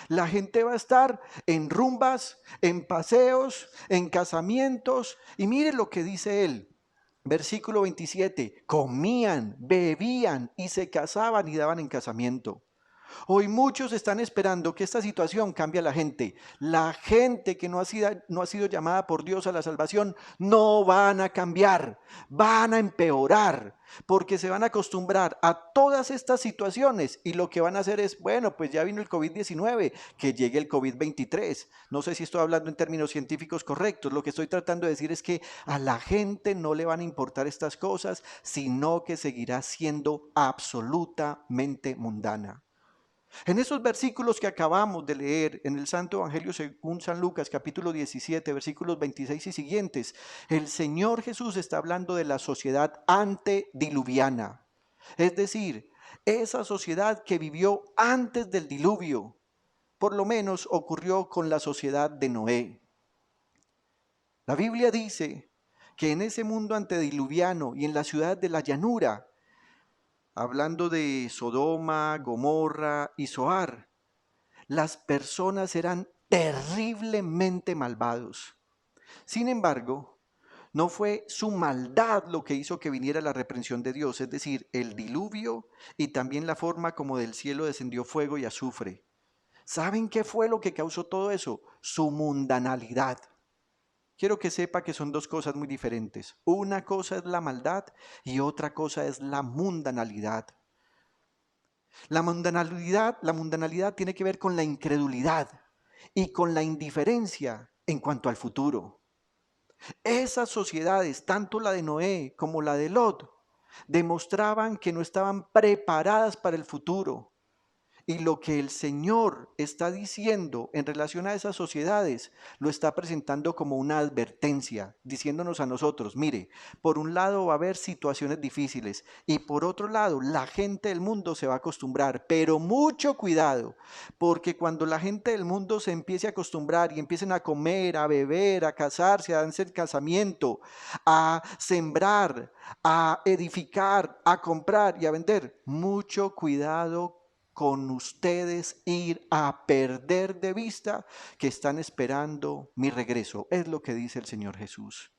La gente va a estar en rumbas, en paseos, en casamientos. Y mire lo que dice Él. Versículo 27, comían, bebían y se casaban y daban en casamiento. Hoy muchos están esperando que esta situación cambie a la gente. La gente que no ha sido llamada por Dios a la salvación no van a cambiar, van a empeorar, porque se van a acostumbrar a todas estas situaciones y lo que van a hacer es, bueno, pues ya vino el COVID-19, que llegue el COVID-23. No sé si estoy hablando en términos científicos correctos. Lo que estoy tratando de decir es que a la gente no le van a importar estas cosas, sino que seguirá siendo absolutamente mundana. En esos versículos que acabamos de leer en el Santo Evangelio según San Lucas, capítulo 17, versículos 26 y siguientes, el Señor Jesús está hablando de la sociedad antediluviana, es decir, esa sociedad que vivió antes del diluvio. Por lo menos ocurrió con la sociedad de Noé. La Biblia dice que en ese mundo antediluviano y en la ciudad de la llanura, hablando de Sodoma, Gomorra y Zoar, las personas eran terriblemente malvados. Sin embargo, no fue su maldad lo que hizo que viniera la reprensión de Dios, es decir, el diluvio y también la forma como del cielo descendió fuego y azufre. ¿Saben qué fue lo que causó todo eso? Su mundanalidad. Quiero que sepa que son dos cosas muy diferentes. Una cosa es la maldad y otra cosa es la mundanalidad. La mundanalidad tiene que ver con la incredulidad y con la indiferencia en cuanto al futuro. Esas sociedades, tanto la de Noé como la de Lot, demostraban que no estaban preparadas para el futuro. Y lo que el Señor está diciendo en relación a esas sociedades, lo está presentando como una advertencia, diciéndonos a nosotros, mire, por un lado va a haber situaciones difíciles y por otro lado la gente del mundo se va a acostumbrar, pero mucho cuidado, porque cuando la gente del mundo se empiece a acostumbrar y empiecen a comer, a beber, a casarse, a hacer casamiento, a sembrar, a edificar, a comprar y a vender, mucho cuidado con ustedes ir a perder de vista que están esperando mi regreso. Es lo que dice el Señor Jesús.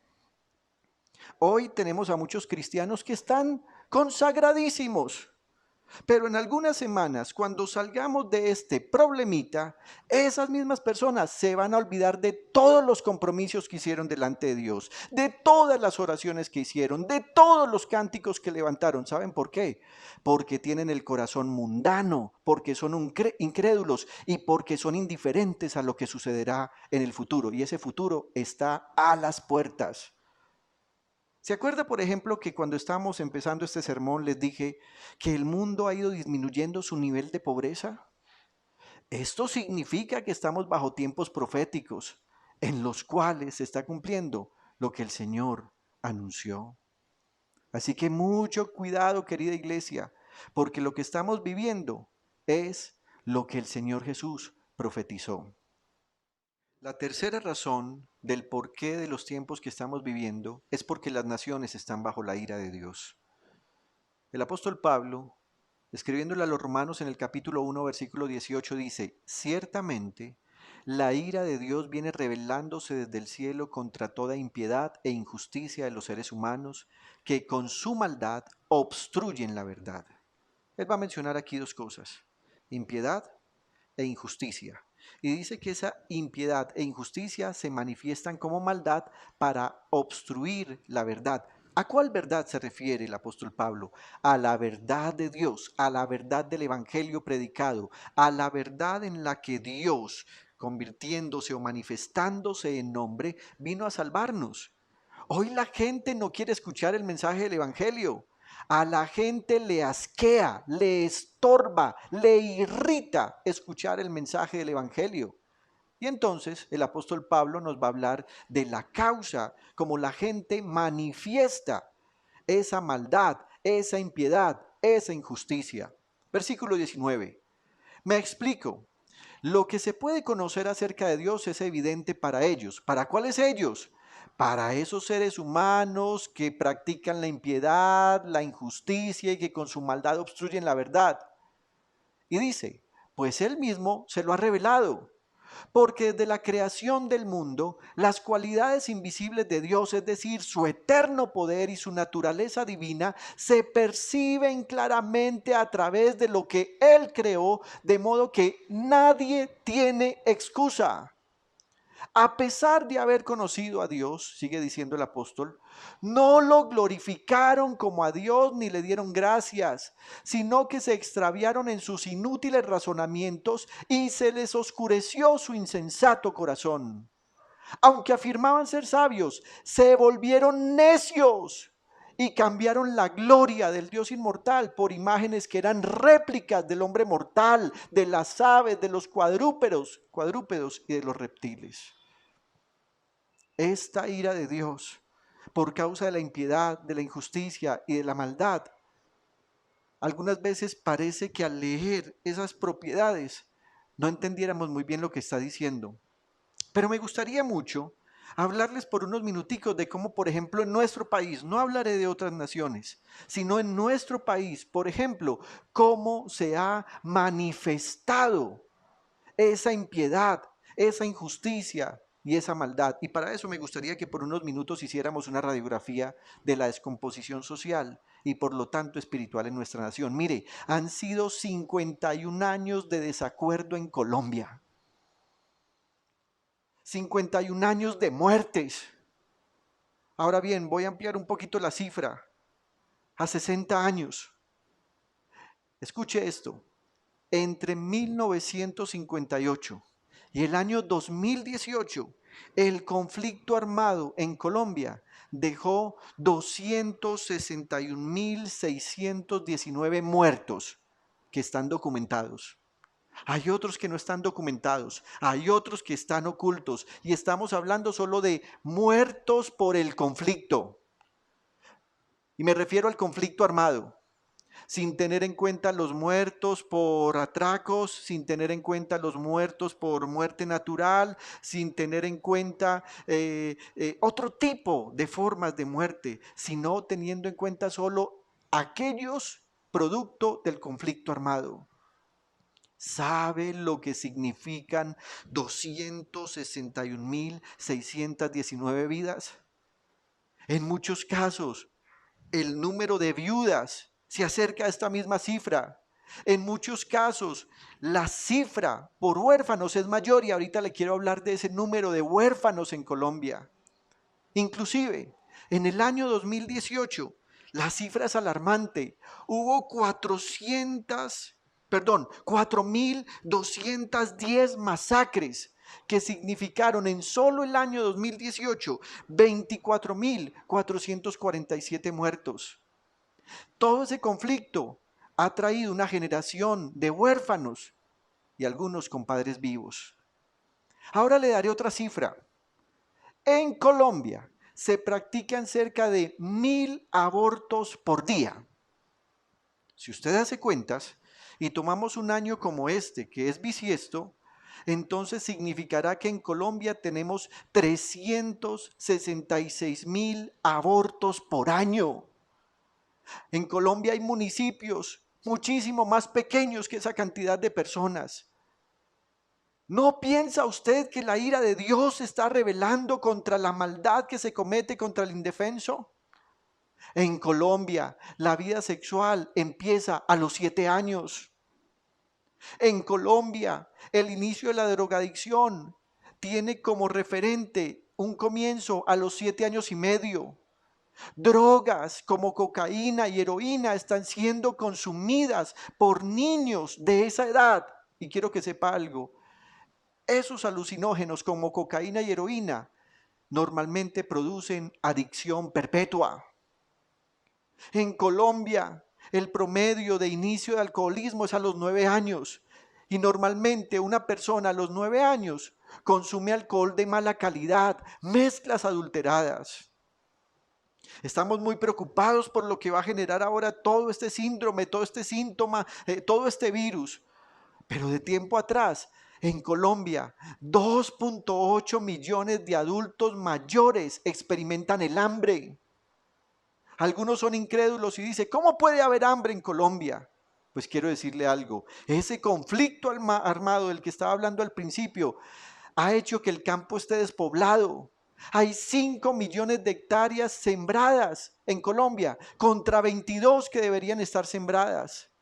Hoy tenemos a muchos cristianos que están consagradísimos, pero en algunas semanas, cuando salgamos de este problemita, esas mismas personas se van a olvidar de todos los compromisos que hicieron delante de Dios, de todas las oraciones que hicieron, de todos los cánticos que levantaron. ¿Saben por qué? Porque tienen el corazón mundano, porque son incrédulos y porque son indiferentes a lo que sucederá en el futuro. Y ese futuro está a las puertas. ¿Se acuerda, por ejemplo, que cuando estábamos empezando este sermón les dije que el mundo ha ido disminuyendo su nivel de pobreza? Esto significa que estamos bajo tiempos proféticos en los cuales se está cumpliendo lo que el Señor anunció. Así que mucho cuidado, querida iglesia, porque lo que estamos viviendo es lo que el Señor Jesús profetizó. La tercera razón del porqué de los tiempos que estamos viviendo es porque las naciones están bajo la ira de Dios. El apóstol Pablo, escribiéndole a los romanos en el capítulo 1, versículo 18, dice: ciertamente la ira de Dios viene revelándose desde el cielo contra toda impiedad e injusticia de los seres humanos que con su maldad obstruyen la verdad. Él va a mencionar aquí dos cosas: impiedad e injusticia. Y dice que esa impiedad e injusticia se manifiestan como maldad para obstruir la verdad. ¿A cuál verdad se refiere el apóstol Pablo? A la verdad de Dios, a la verdad del evangelio predicado, a la verdad en la que Dios, convirtiéndose o manifestándose en hombre, vino a salvarnos. Hoy la gente no quiere escuchar el mensaje del evangelio. A la gente le asquea, le estorba, le irrita escuchar el mensaje del evangelio. Y entonces el apóstol Pablo nos va a hablar de la causa, como la gente manifiesta esa maldad, esa impiedad, esa injusticia. Versículo 19. Me explico. Lo que se puede conocer acerca de Dios es evidente para ellos. ¿Para cuáles ellos? Para esos seres humanos que practican la impiedad, la injusticia y que con su maldad obstruyen la verdad. Y dice, pues Él mismo se lo ha revelado. Porque desde la creación del mundo, las cualidades invisibles de Dios, es decir, su eterno poder y su naturaleza divina, se perciben claramente a través de lo que Él creó, de modo que nadie tiene excusa. A pesar de haber conocido a Dios, sigue diciendo el apóstol, no lo glorificaron como a Dios ni le dieron gracias, sino que se extraviaron en sus inútiles razonamientos y se les oscureció su insensato corazón. Aunque afirmaban ser sabios, se volvieron necios y cambiaron la gloria del Dios inmortal por imágenes que eran réplicas del hombre mortal, de las aves, de los cuadrúpedos y de los reptiles. Esta ira de Dios, por causa de la impiedad, de la injusticia y de la maldad, algunas veces parece que al leer esas propiedades no entendiéramos muy bien lo que está diciendo. Pero me gustaría mucho hablarles por unos minuticos de cómo, por ejemplo, en nuestro país, no hablaré de otras naciones, sino en nuestro país, por ejemplo, cómo se ha manifestado esa impiedad, esa injusticia y esa maldad. Y para eso me gustaría que por unos minutos hiciéramos una radiografía de la descomposición social y por lo tanto espiritual en nuestra nación. Mire, han sido 51 años de desacuerdo en Colombia. 51 años de muertes. Ahora bien, voy a ampliar un poquito la cifra a 60 años. Escuche esto. Entre 1958 y el año 2018, el conflicto armado en Colombia dejó 261.619 muertos que están documentados. Hay otros que no están documentados, hay otros que están ocultos y estamos hablando solo de muertos por el conflicto. Y me refiero al conflicto armado, sin tener en cuenta los muertos por atracos, sin tener en cuenta los muertos por muerte natural, sin tener en cuenta otro tipo de formas de muerte, sino teniendo en cuenta solo aquellos producto del conflicto armado. ¿Sabe lo que significan 261.619 vidas? En muchos casos, el número de viudas se acerca a esta misma cifra. En muchos casos, la cifra por huérfanos es mayor y ahorita le quiero hablar de ese número de huérfanos en Colombia. Inclusive, en el año 2018, la cifra es alarmante. Hubo 4.210 masacres que significaron en solo el año 2018 24.447 muertos. Todo ese conflicto ha traído una generación de huérfanos y algunos con padres vivos. Ahora le daré otra cifra. En Colombia se practican cerca de 1.000 abortos por día. Si usted hace cuentas y tomamos un año como este, que es bisiesto, entonces significará que en Colombia tenemos 366.000 abortos por año. En Colombia hay municipios muchísimo más pequeños que esa cantidad de personas. ¿No piensa usted que la ira de Dios se está revelando contra la maldad que se comete contra el indefenso? En Colombia, la vida sexual empieza a los 7 años. En Colombia, el inicio de la drogadicción tiene como referente un comienzo a los 7 años y medio. Drogas como cocaína y heroína están siendo consumidas por niños de esa edad. Y quiero que sepa algo. Esos alucinógenos como cocaína y heroína normalmente producen adicción perpetua. En Colombia, el promedio de inicio de alcoholismo es a los 9 años y normalmente una persona a los 9 años consume alcohol de mala calidad, mezclas adulteradas. Estamos muy preocupados por lo que va a generar ahora todo este síndrome, todo este síntoma, todo este virus. Pero de tiempo atrás, en Colombia, 2.8 millones de adultos mayores experimentan el hambre. Algunos son incrédulos y dicen, ¿cómo puede haber hambre en Colombia? Pues quiero decirle algo, ese conflicto armado del que estaba hablando al principio ha hecho que el campo esté despoblado. Hay 5 millones de hectáreas sembradas en Colombia contra 22 que deberían estar sembradas.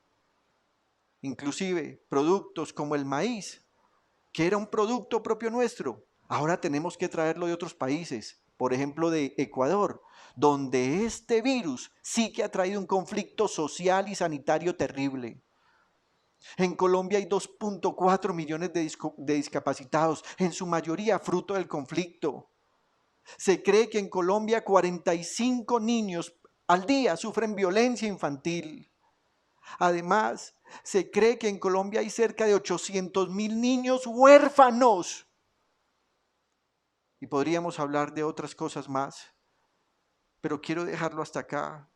Inclusive productos como el maíz, que era un producto propio nuestro, ahora tenemos que traerlo de otros países, por ejemplo de Ecuador, donde este virus sí que ha traído un conflicto social y sanitario terrible. En Colombia hay 2.4 millones de discapacitados, en su mayoría fruto del conflicto. Se cree que en Colombia 45 niños al día sufren violencia infantil. Además, se cree que en Colombia hay cerca de 800.000 niños huérfanos. Y podríamos hablar de otras cosas más, pero quiero dejarlo hasta acá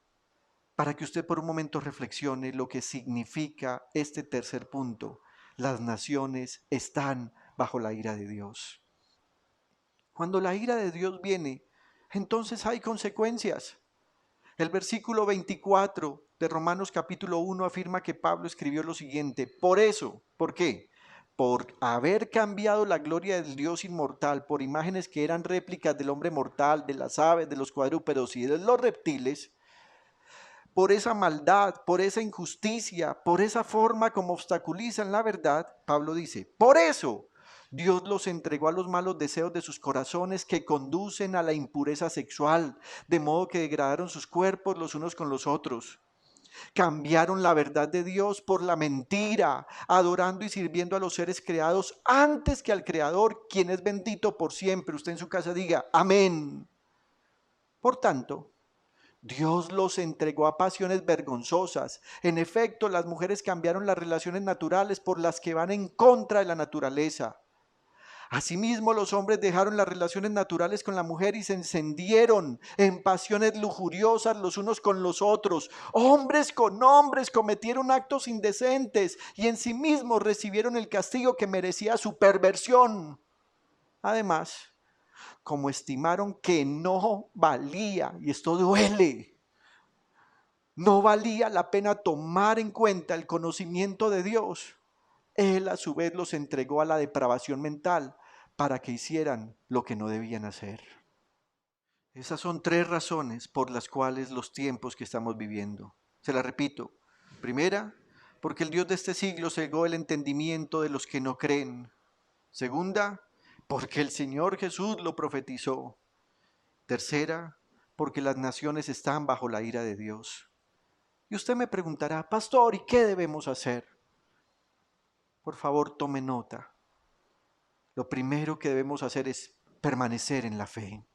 para que usted por un momento reflexione lo que significa este tercer punto. Las naciones están bajo la ira de Dios. Cuando la ira de Dios viene, entonces hay consecuencias. El versículo 24 de Romanos capítulo 1 afirma que Pablo escribió lo siguiente. Por eso, ¿por qué? Por haber cambiado la gloria del Dios inmortal por imágenes que eran réplicas del hombre mortal, de las aves, de los cuadrúpedos y de los reptiles, por esa maldad, por esa injusticia, por esa forma como obstaculizan la verdad, Pablo dice, por eso Dios los entregó a los malos deseos de sus corazones que conducen a la impureza sexual, de modo que degradaron sus cuerpos los unos con los otros. Cambiaron la verdad de Dios por la mentira, adorando y sirviendo a los seres creados antes que al Creador, quien es bendito por siempre. Usted en su casa diga, amén. Por tanto, Dios los entregó a pasiones vergonzosas. En efecto, las mujeres cambiaron las relaciones naturales por las que van en contra de la naturaleza. Asimismo, los hombres dejaron las relaciones naturales con la mujer y se encendieron en pasiones lujuriosas los unos con los otros. Hombres con hombres cometieron actos indecentes y en sí mismos recibieron el castigo que merecía su perversión. Además, como estimaron que no valía, y esto duele, no valía la pena tomar en cuenta el conocimiento de Dios, Él a su vez los entregó a la depravación mental para que hicieran lo que no debían hacer. Esas son 3 razones por las cuales los tiempos que estamos viviendo. Se las repito. Primera, porque el Dios de este siglo cegó el entendimiento de los que no creen. Segunda, porque el Señor Jesús lo profetizó. Tercera, porque las naciones están bajo la ira de Dios. Y usted me preguntará, pastor, ¿y qué debemos hacer? Por favor, tome nota. Lo primero que debemos hacer es permanecer en la fe.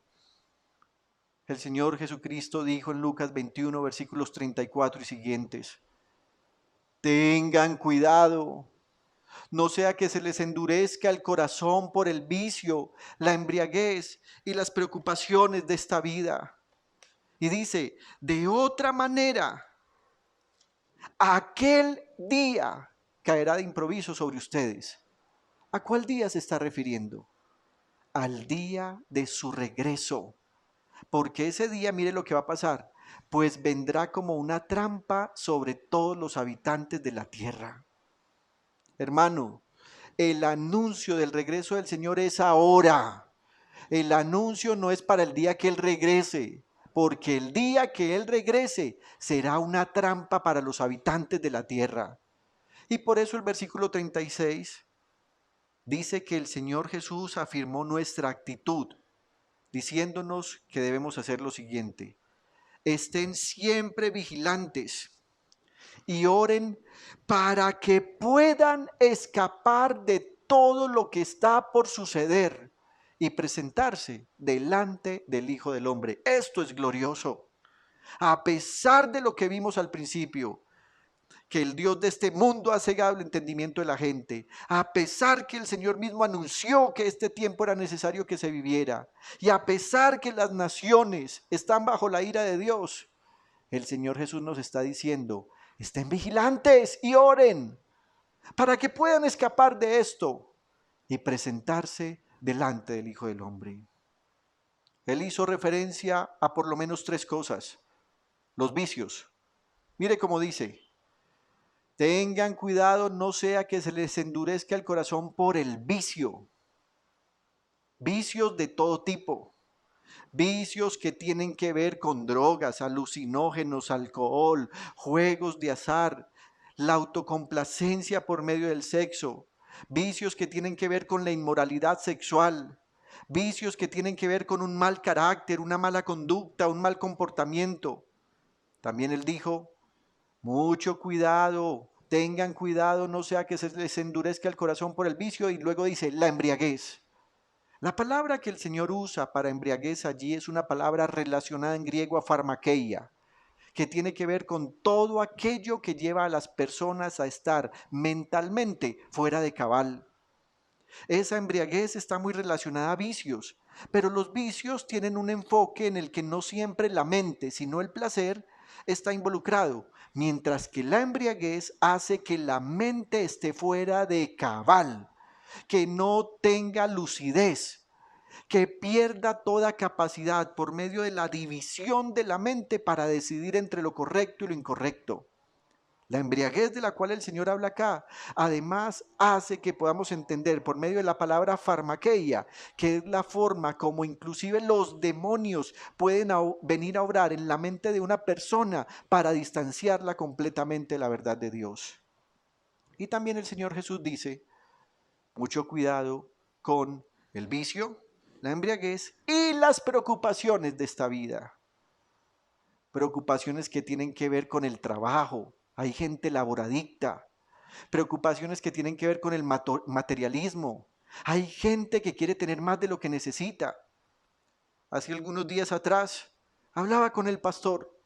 El Señor Jesucristo dijo en Lucas 21, versículos 34 y siguientes: tengan cuidado, no sea que se les endurezca el corazón por el vicio, la embriaguez y las preocupaciones de esta vida. Y dice, de otra manera, aquel día caerá de improviso sobre ustedes. ¿A cuál día se está refiriendo? Al día de su regreso. Porque ese día, mire lo que va a pasar, pues vendrá como una trampa sobre todos los habitantes de la tierra. Hermano, el anuncio del regreso del Señor es ahora. El anuncio no es para el día que Él regrese, porque el día que Él regrese será una trampa para los habitantes de la tierra. Y por eso el versículo 36 dice que el Señor Jesús afirmó nuestra actitud, diciéndonos que debemos hacer lo siguiente: estén siempre vigilantes y oren para que puedan escapar de todo lo que está por suceder y presentarse delante del Hijo del Hombre. Esto es glorioso. A pesar de lo que vimos al principio, que el Dios de este mundo ha cegado el entendimiento de la gente, a pesar que el Señor mismo anunció que este tiempo era necesario que se viviera, y a pesar que las naciones están bajo la ira de Dios, el Señor Jesús nos está diciendo: estén vigilantes y oren para que puedan escapar de esto y presentarse delante del Hijo del Hombre. Él hizo referencia a por lo menos 3 cosas. Los vicios. Mire cómo dice: tengan cuidado, no sea que se les endurezca el corazón por el vicio. Vicios de todo tipo. Vicios que tienen que ver con drogas, alucinógenos, alcohol, juegos de azar, la autocomplacencia por medio del sexo. Vicios que tienen que ver con la inmoralidad sexual. Vicios que tienen que ver con un mal carácter, una mala conducta, un mal comportamiento. También él dijo: mucho cuidado, tengan cuidado, no sea que se les endurezca el corazón por el vicio. Y luego dice, la embriaguez. La palabra que el Señor usa para embriaguez allí es una palabra relacionada en griego a pharmakeia, que tiene que ver con todo aquello que lleva a las personas a estar mentalmente fuera de cabal. Esa embriaguez está muy relacionada a vicios, pero los vicios tienen un enfoque en el que no siempre la mente, sino el placer, está involucrado, mientras que la embriaguez hace que la mente esté fuera de cabal, que no tenga lucidez, que pierda toda capacidad por medio de la división de la mente para decidir entre lo correcto y lo incorrecto. La embriaguez de la cual el Señor habla acá, además hace que podamos entender por medio de la palabra pharmakeia, que es la forma como inclusive los demonios pueden venir a obrar en la mente de una persona para distanciarla completamente de la verdad de Dios. Y también el Señor Jesús dice, mucho cuidado con el vicio, la embriaguez y las preocupaciones de esta vida. Preocupaciones que tienen que ver con el trabajo. Hay gente laboradicta. Preocupaciones que tienen que ver con el materialismo. Hay gente que quiere tener más de lo que necesita. Hace algunos días atrás hablaba con el pastor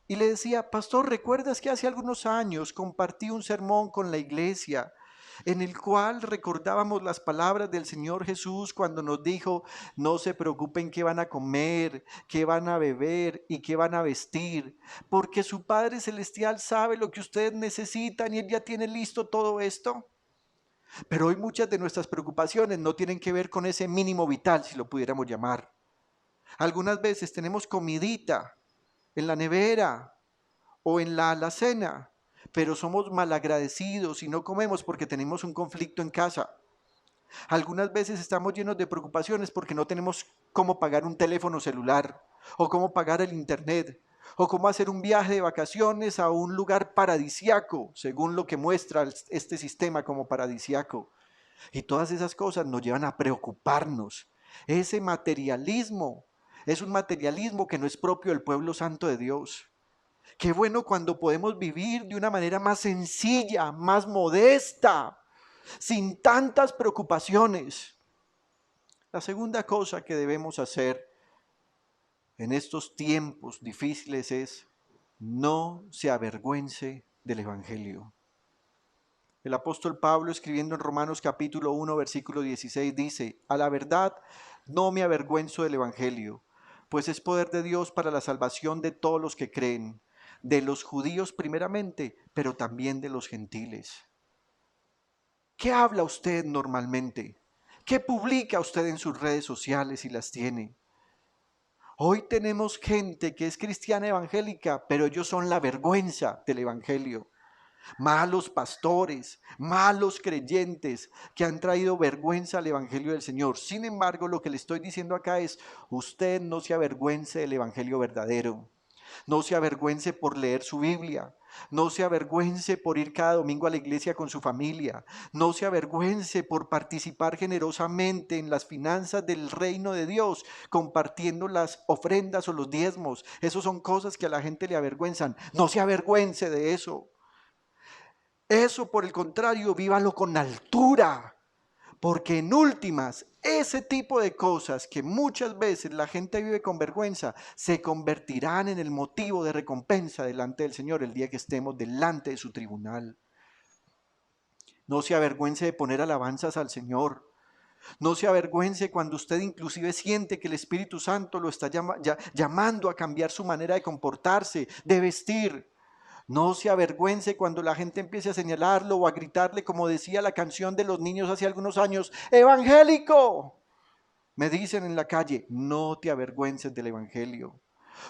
y le decía, pastor, ¿recuerdas que hace algunos años compartí un sermón con la iglesia en el cual recordábamos las palabras del Señor Jesús cuando nos dijo, no se preocupen qué van a comer, qué van a beber y qué van a vestir, porque su Padre Celestial sabe lo que ustedes necesitan y Él ya tiene listo todo esto? Pero hoy muchas de nuestras preocupaciones no tienen que ver con ese mínimo vital, si lo pudiéramos llamar. Algunas veces tenemos comidita en la nevera o en la alacena, pero somos malagradecidos y no comemos porque tenemos un conflicto en casa. Algunas veces estamos llenos de preocupaciones porque no tenemos cómo pagar un teléfono celular, o cómo pagar el internet, o cómo hacer un viaje de vacaciones a un lugar paradisiaco, según lo que muestra este sistema como paradisiaco. Y todas esas cosas nos llevan a preocuparnos. Ese materialismo es un materialismo que no es propio del pueblo santo de Dios. Qué bueno cuando podemos vivir de una manera más sencilla, más modesta, sin tantas preocupaciones. La segunda cosa que debemos hacer en estos tiempos difíciles es no se avergüence del Evangelio. El apóstol Pablo, escribiendo en Romanos capítulo 1, versículo 16, dice, a la verdad no me avergüenzo del Evangelio, pues es poder de Dios para la salvación de todos los que creen, de los judíos primeramente, pero también de los gentiles. ¿Qué habla usted normalmente? ¿Qué publica usted en sus redes sociales si las tiene? Hoy tenemos gente que es cristiana evangélica, pero ellos son la vergüenza del Evangelio. Malos pastores, malos creyentes que han traído vergüenza al Evangelio del Señor. Sin embargo, lo que le estoy diciendo acá es, usted no se avergüence del Evangelio verdadero. No se avergüence por leer su Biblia. No se avergüence por ir cada domingo a la iglesia con su familia. No se avergüence por participar generosamente en las finanzas del reino de Dios, compartiendo las ofrendas o los diezmos. Esas son cosas que a la gente le avergüenzan. No se avergüence de eso. Eso, por el contrario, vívalo con altura. Porque en últimas, ese tipo de cosas que muchas veces la gente vive con vergüenza, se convertirán en el motivo de recompensa delante del Señor el día que estemos delante de su tribunal. No se avergüence de poner alabanzas al Señor. No se avergüence cuando usted inclusive siente que el Espíritu Santo lo está llamando a cambiar su manera de comportarse, de vestir. No se avergüence cuando la gente empiece a señalarlo o a gritarle, como decía la canción de los niños hace algunos años, ¡evangélico! Me dicen en la calle, no te avergüences del evangelio.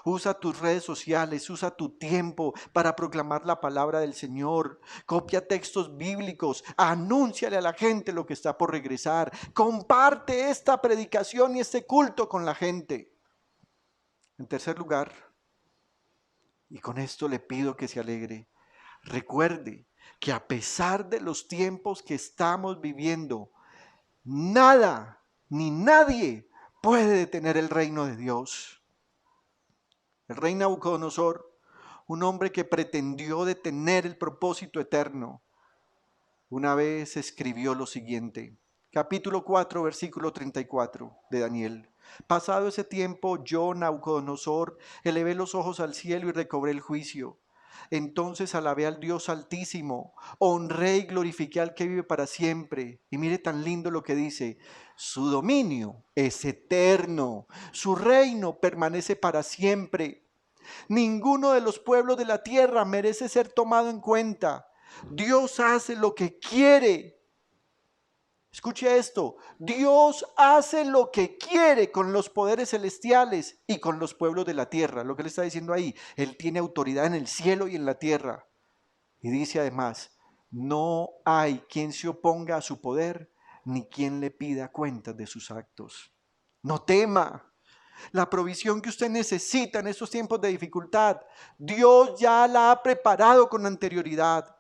Usa tus redes sociales, usa tu tiempo para proclamar la palabra del Señor. Copia textos bíblicos, anúnciale a la gente lo que está por regresar. Comparte esta predicación y este culto con la gente. En tercer lugar, y con esto le pido que se alegre, recuerde que a pesar de los tiempos que estamos viviendo, nada ni nadie puede detener el reino de Dios. El rey Nabucodonosor, un hombre que pretendió detener el propósito eterno, una vez escribió lo siguiente, capítulo 4, versículo 34 de Daniel. Pasado ese tiempo, yo, Nabucodonosor, elevé los ojos al cielo y recobré el juicio. Entonces alabé al Dios Altísimo, honré y glorifiqué al que vive para siempre. Y mire tan lindo lo que dice, su dominio es eterno, su reino permanece para siempre. Ninguno de los pueblos de la tierra merece ser tomado en cuenta. Dios hace lo que quiere. Escuche esto, Dios hace lo que quiere con los poderes celestiales y con los pueblos de la tierra. Lo que le está diciendo ahí, Él tiene autoridad en el cielo y en la tierra. Y dice además, no hay quien se oponga a su poder, ni quien le pida cuentas de sus actos. No tema. La provisión que usted necesita en estos tiempos de dificultad, Dios ya la ha preparado con anterioridad.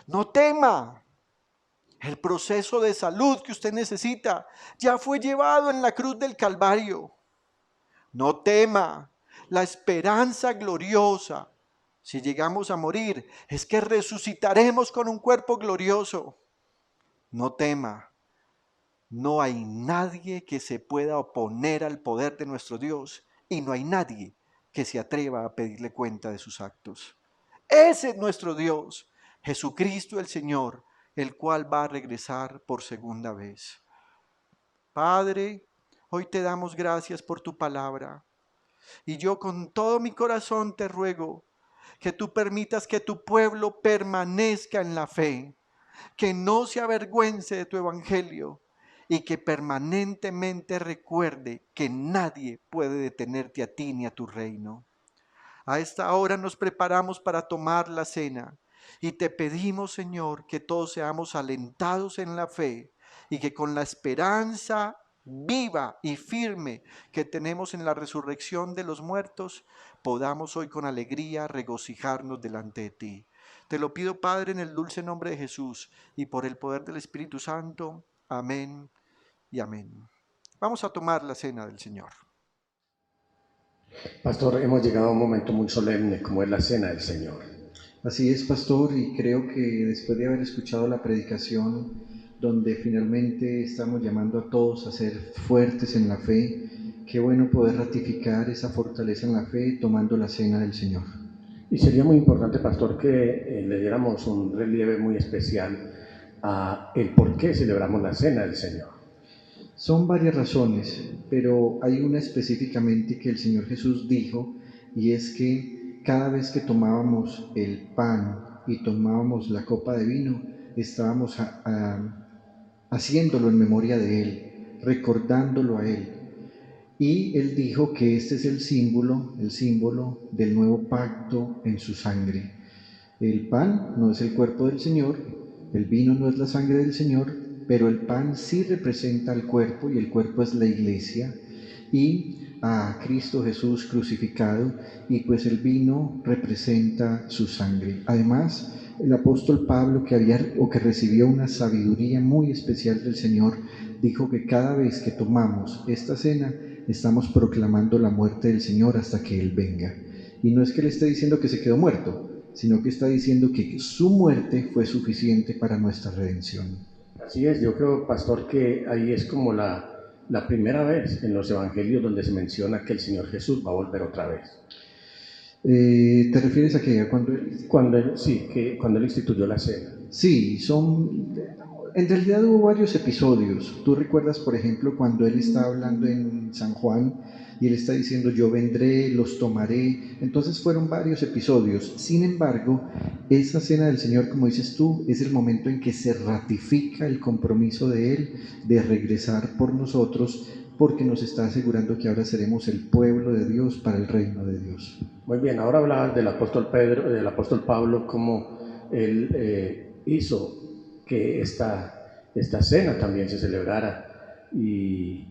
No tema. El proceso de salud que usted necesita ya fue llevado en la cruz del Calvario. No tema, la esperanza gloriosa, si llegamos a morir, es que resucitaremos con un cuerpo glorioso. No tema, no hay nadie que se pueda oponer al poder de nuestro Dios y no hay nadie que se atreva a pedirle cuenta de sus actos. Ese es nuestro Dios, Jesucristo el Señor, el cual va a regresar por segunda vez. Padre, hoy te damos gracias por tu palabra. Y yo con todo mi corazón te ruego que tú permitas que tu pueblo permanezca en la fe, que no se avergüence de tu evangelio y que permanentemente recuerde que nadie puede detenerte a ti ni a tu reino. A esta hora nos preparamos para tomar la cena y te pedimos, Señor, que todos seamos alentados en la fe y que con la esperanza viva y firme que tenemos en la resurrección de los muertos, podamos hoy con alegría regocijarnos delante de ti. Te lo pido, Padre, en el dulce nombre de Jesús y por el poder del Espíritu Santo. Amén y amén. Vamos a tomar la cena del Señor. Pastor, hemos llegado a un momento muy solemne como es la Cena del Señor. Así es, pastor, y creo que después de haber escuchado la predicación, donde finalmente estamos llamando a todos a ser fuertes en la fe, qué bueno poder ratificar esa fortaleza en la fe tomando la Cena del Señor. Y sería muy importante, pastor, que le diéramos un relieve muy especial a el por qué celebramos la Cena del Señor. Son varias razones, pero hay una específicamente que el Señor Jesús dijo, y es que cada vez que tomábamos el pan y tomábamos la copa de vino, estábamos haciéndolo en memoria de Él, recordándolo a Él. Y Él dijo que este es el símbolo del nuevo pacto en su sangre. El pan no es el cuerpo del Señor, el vino no es la sangre del Señor, pero el pan sí representa al cuerpo y el cuerpo es la iglesia y a Cristo Jesús crucificado, y pues el vino representa su sangre. Además, el apóstol Pablo, que recibió una sabiduría muy especial del Señor, dijo que cada vez que tomamos esta cena estamos proclamando la muerte del Señor hasta que Él venga. Y no es que Él esté diciendo que se quedó muerto, sino que está diciendo que su muerte fue suficiente para nuestra redención. Así es, yo creo, pastor, que ahí es como la primera vez en los evangelios donde se menciona que el Señor Jesús va a volver otra vez. ¿Te refieres a que cuando Él instituyó la cena? Sí, en realidad hubo varios episodios. Tú recuerdas, por ejemplo, cuando Él está hablando en San Juan y Él está diciendo, yo vendré, los tomaré. Entonces fueron varios episodios. Sin embargo, esa cena del Señor, como dices tú, es el momento en que se ratifica el compromiso de Él de regresar por nosotros, porque nos está asegurando que ahora seremos el pueblo de Dios para el reino de Dios. Muy bien, ahora hablabas del apóstol Pablo, cómo él hizo que esta cena también se celebrara y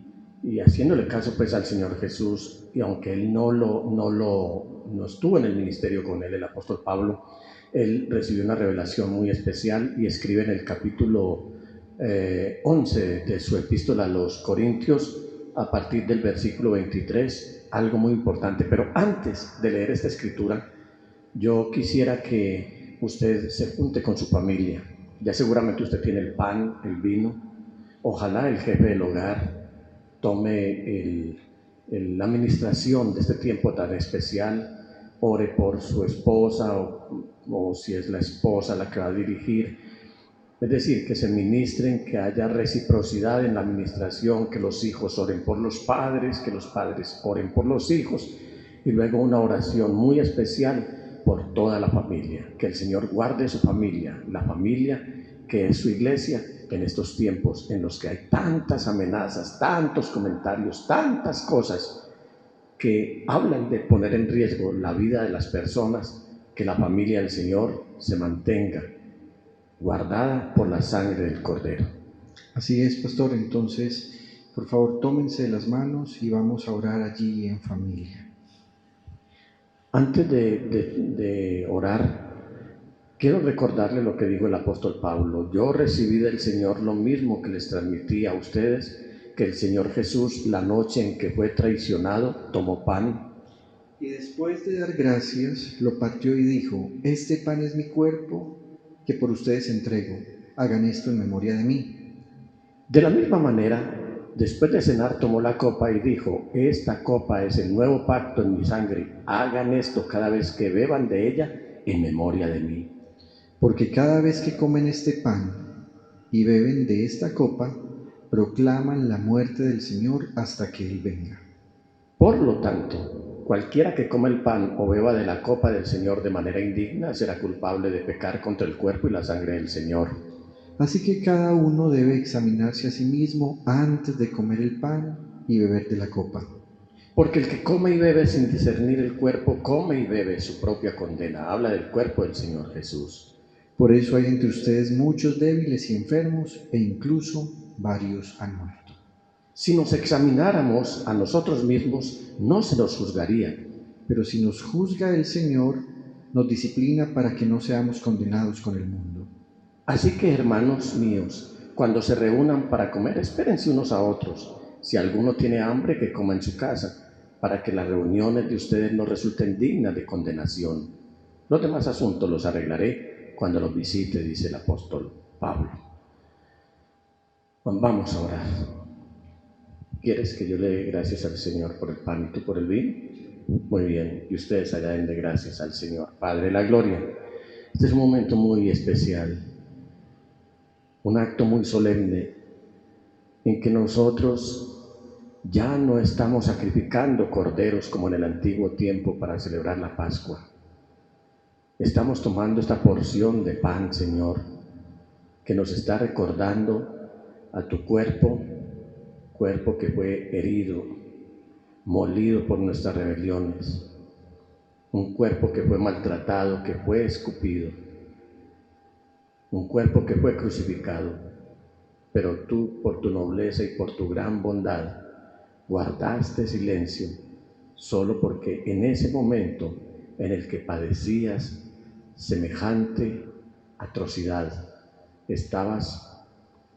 haciéndole caso pues al Señor Jesús, y aunque él no estuvo en el ministerio con él, el apóstol Pablo, él recibió una revelación muy especial y escribe en el capítulo 11 de su epístola a los Corintios, a partir del versículo 23, algo muy importante. Pero antes de leer esta escritura, yo quisiera que usted se junte con su familia. Ya seguramente usted tiene el pan, el vino. Ojalá el jefe del hogar tome la administración de este tiempo tan especial, ore por su esposa o si es la esposa la que va a dirigir. Es decir, que se ministren, que haya reciprocidad en la administración, que los hijos oren por los padres, que los padres oren por los hijos, y luego una oración muy especial por toda la familia. Que el Señor guarde su familia, la familia que es su iglesia, en estos tiempos en los que hay tantas amenazas, tantos comentarios, tantas cosas que hablan de poner en riesgo la vida de las personas. Que la familia del Señor se mantenga guardada por la sangre del Cordero. Así es, pastor. Entonces, por favor, tómense las manos y vamos a orar allí en familia. Antes de orar, quiero recordarle lo que dijo el apóstol Pablo. Yo recibí del Señor lo mismo que les transmití a ustedes, que el Señor Jesús, la noche en que fue traicionado, tomó pan. Y después de dar gracias, lo partió y dijo, este pan es mi cuerpo, que por ustedes entrego, hagan esto en memoria de mí. De la misma manera, Después de cenar tomó la copa y dijo: esta copa es el nuevo pacto en mi sangre. Hagan esto cada vez que beban de ella en memoria de mí. Porque cada vez que comen este pan y beben de esta copa, proclaman la muerte del Señor hasta que Él venga. Por lo tanto, cualquiera que coma el pan o beba de la copa del Señor de manera indigna será culpable de pecar contra el cuerpo y la sangre del Señor. Así que cada uno debe examinarse a sí mismo antes de comer el pan y beber de la copa. Porque el que come y bebe sin discernir el cuerpo, come y bebe su propia condena. Habla del cuerpo del Señor Jesús. Por eso hay entre ustedes muchos débiles y enfermos, e incluso varios han muerto. Si nos examináramos a nosotros mismos, no se nos juzgaría. Pero si nos juzga el Señor, nos disciplina para que no seamos condenados con el mundo. Así que, hermanos míos, cuando se reúnan para comer, espérense unos a otros. Si alguno tiene hambre, que coma en su casa, para que las reuniones de ustedes no resulten dignas de condenación. Los demás asuntos los arreglaré cuando los visite, dice el apóstol Pablo. Vamos a orar. ¿Quieres que yo le dé gracias al Señor por el pan y tú por el vino? Muy bien, y ustedes allá den de gracias al Señor. Padre de la gloria, este es un momento muy especial, un acto muy solemne, en que nosotros ya no estamos sacrificando corderos como en el antiguo tiempo para celebrar la Pascua. Estamos tomando esta porción de pan, Señor, que nos está recordando a tu cuerpo que fue herido, molido por nuestras rebeliones, un cuerpo que fue maltratado, que fue escupido, un cuerpo que fue crucificado, pero tú, por tu nobleza y por tu gran bondad, guardaste silencio, solo porque en ese momento en el que padecías semejante atrocidad, estabas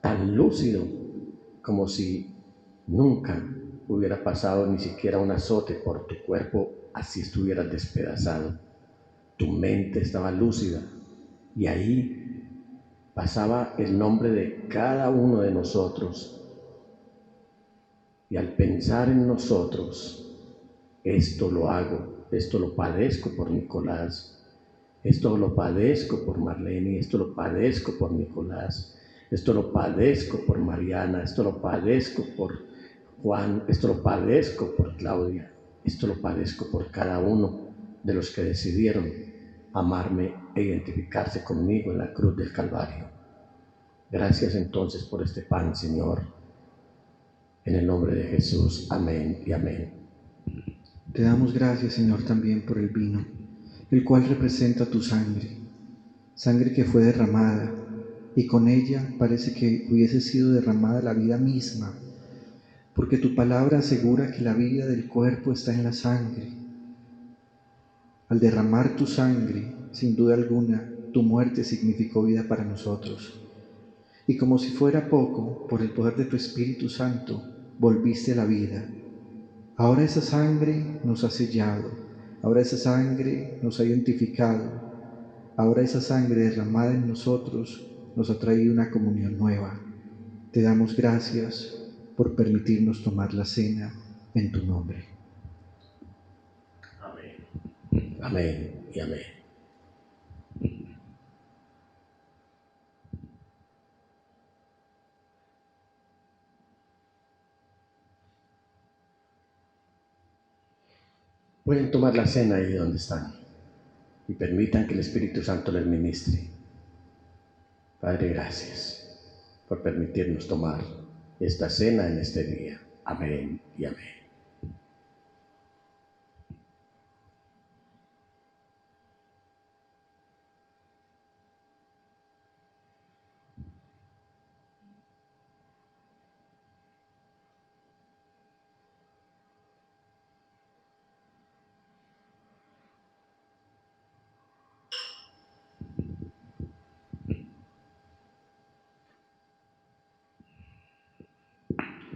tan lúcido como si nunca hubiera pasado ni siquiera un azote por tu cuerpo, así estuvieras despedazado. Tu mente estaba lúcida y ahí pasaba el nombre de cada uno de nosotros. Y al pensar en nosotros, esto lo hago, esto lo padezco por Nicolás, esto lo padezco por Marlene, esto lo padezco por Nicolás, esto lo padezco por Mariana, esto lo padezco por Juan, esto lo padezco por Claudia, esto lo padezco por cada uno de los que decidieron amarme e identificarse conmigo en la cruz del Calvario. Gracias entonces por este pan, Señor, en el nombre de Jesús. Amén y amén. Te damos gracias, Señor, también por el vino, el cual representa tu sangre, sangre que fue derramada, y con ella parece que hubiese sido derramada la vida misma, porque tu palabra asegura que la vida del cuerpo está en la sangre. Al derramar tu sangre, sin duda alguna, tu muerte significó vida para nosotros. Y como si fuera poco, por el poder de tu Espíritu Santo, volviste a la vida. Ahora esa sangre nos ha sellado, ahora esa sangre nos ha identificado, ahora esa sangre derramada en nosotros nos ha traído una comunión nueva. Te damos gracias por permitirnos tomar la cena en tu nombre. Amén. Amén y amén. Pueden tomar la cena ahí donde están y permitan que el Espíritu Santo les ministre. Padre, gracias por permitirnos tomar esta cena en este día. Amén y amén.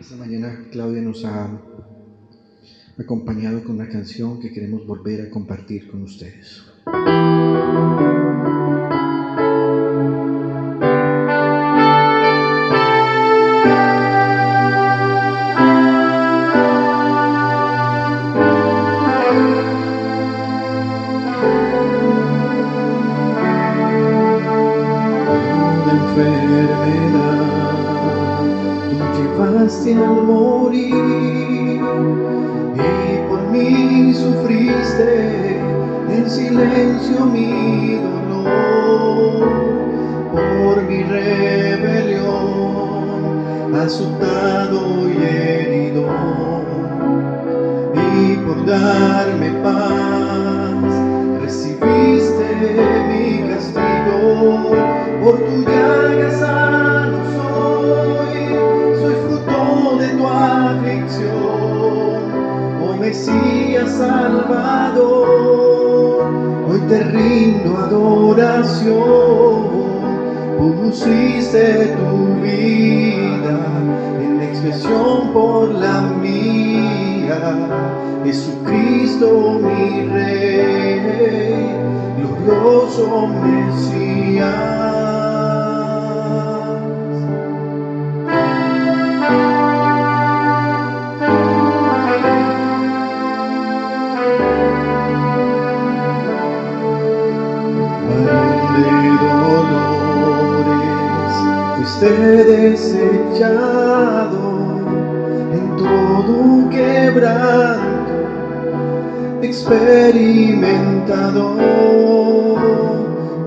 Esta mañana Claudia nos ha acompañado con una canción que queremos volver a compartir con ustedes. enfermedad, tú llevaste al morir y por mí sufriste en silencio mi dolor. Por mi rebelión, azotado y herido, y por darme paz, recibiste mi castigo. Por tu llaga sano soy fruto de tu aflicción, oh Mesías Salvador. Hoy te rindo adoración. Pusiste tu vida en expiación por la mía, Jesucristo mi Rey, glorioso Mesías. Desechado en todo quebranto, experimentado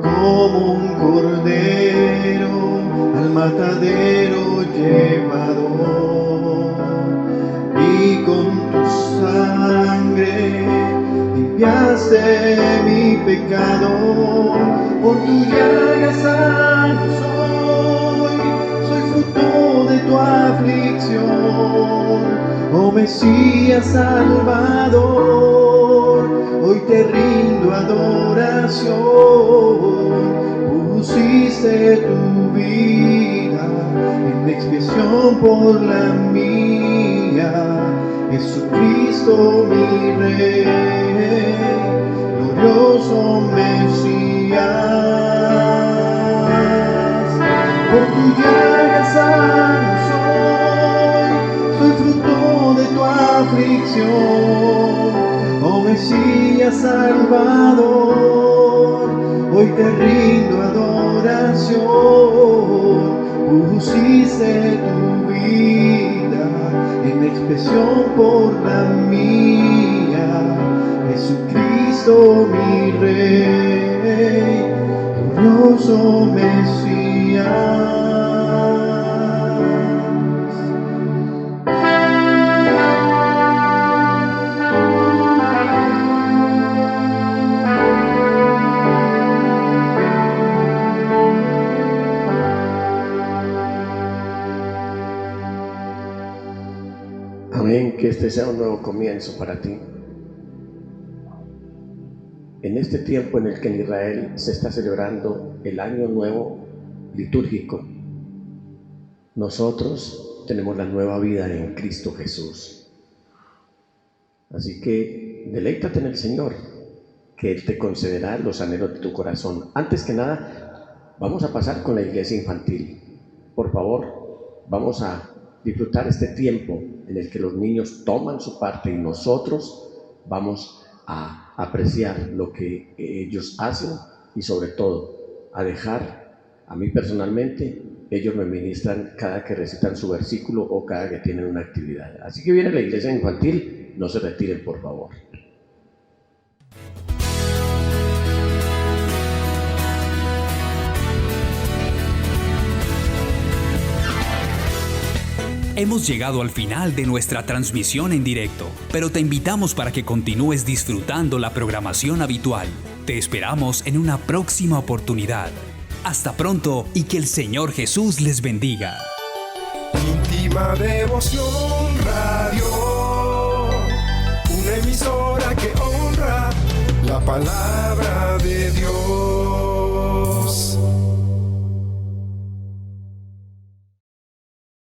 como un cordero al matadero llevado, y con tu sangre limpiaste mi pecado. Por tu llaga sano soy fruto de tu aflicción, oh Mesías Salvador. Hoy te rindo adoración. Pusiste tu vida en expiación por la mía, Jesucristo mi Rey, glorioso Mesías. Por tu llaga sano soy fruto de tu aflicción, oh Mesías Salvador. Hoy te rindo adoración. Pusiste tu vida en expiación por la mía, Jesucristo mi Rey, glorioso Mesías. Amén, que este sea un nuevo comienzo para ti. En este tiempo en el que en Israel se está celebrando el año nuevo litúrgico, nosotros tenemos la nueva vida en Cristo Jesús. Así que deleítate en el Señor, que Él te concederá los anhelos de tu corazón. Antes que nada, vamos a pasar con la iglesia infantil. Por favor, vamos a disfrutar este tiempo en el que los niños toman su parte y nosotros vamos a apreciar lo que ellos hacen y sobre todo a dejar, a mí personalmente, ellos me ministran cada que recitan su versículo o cada que tienen una actividad. Así que viene la iglesia infantil, no se retiren por favor. Hemos llegado al final de nuestra transmisión en directo, pero te invitamos para que continúes disfrutando la programación habitual. Te esperamos en una próxima oportunidad. Hasta pronto y que el Señor Jesús les bendiga. Íntima Devoción Radio, una emisora que honra la palabra de Dios.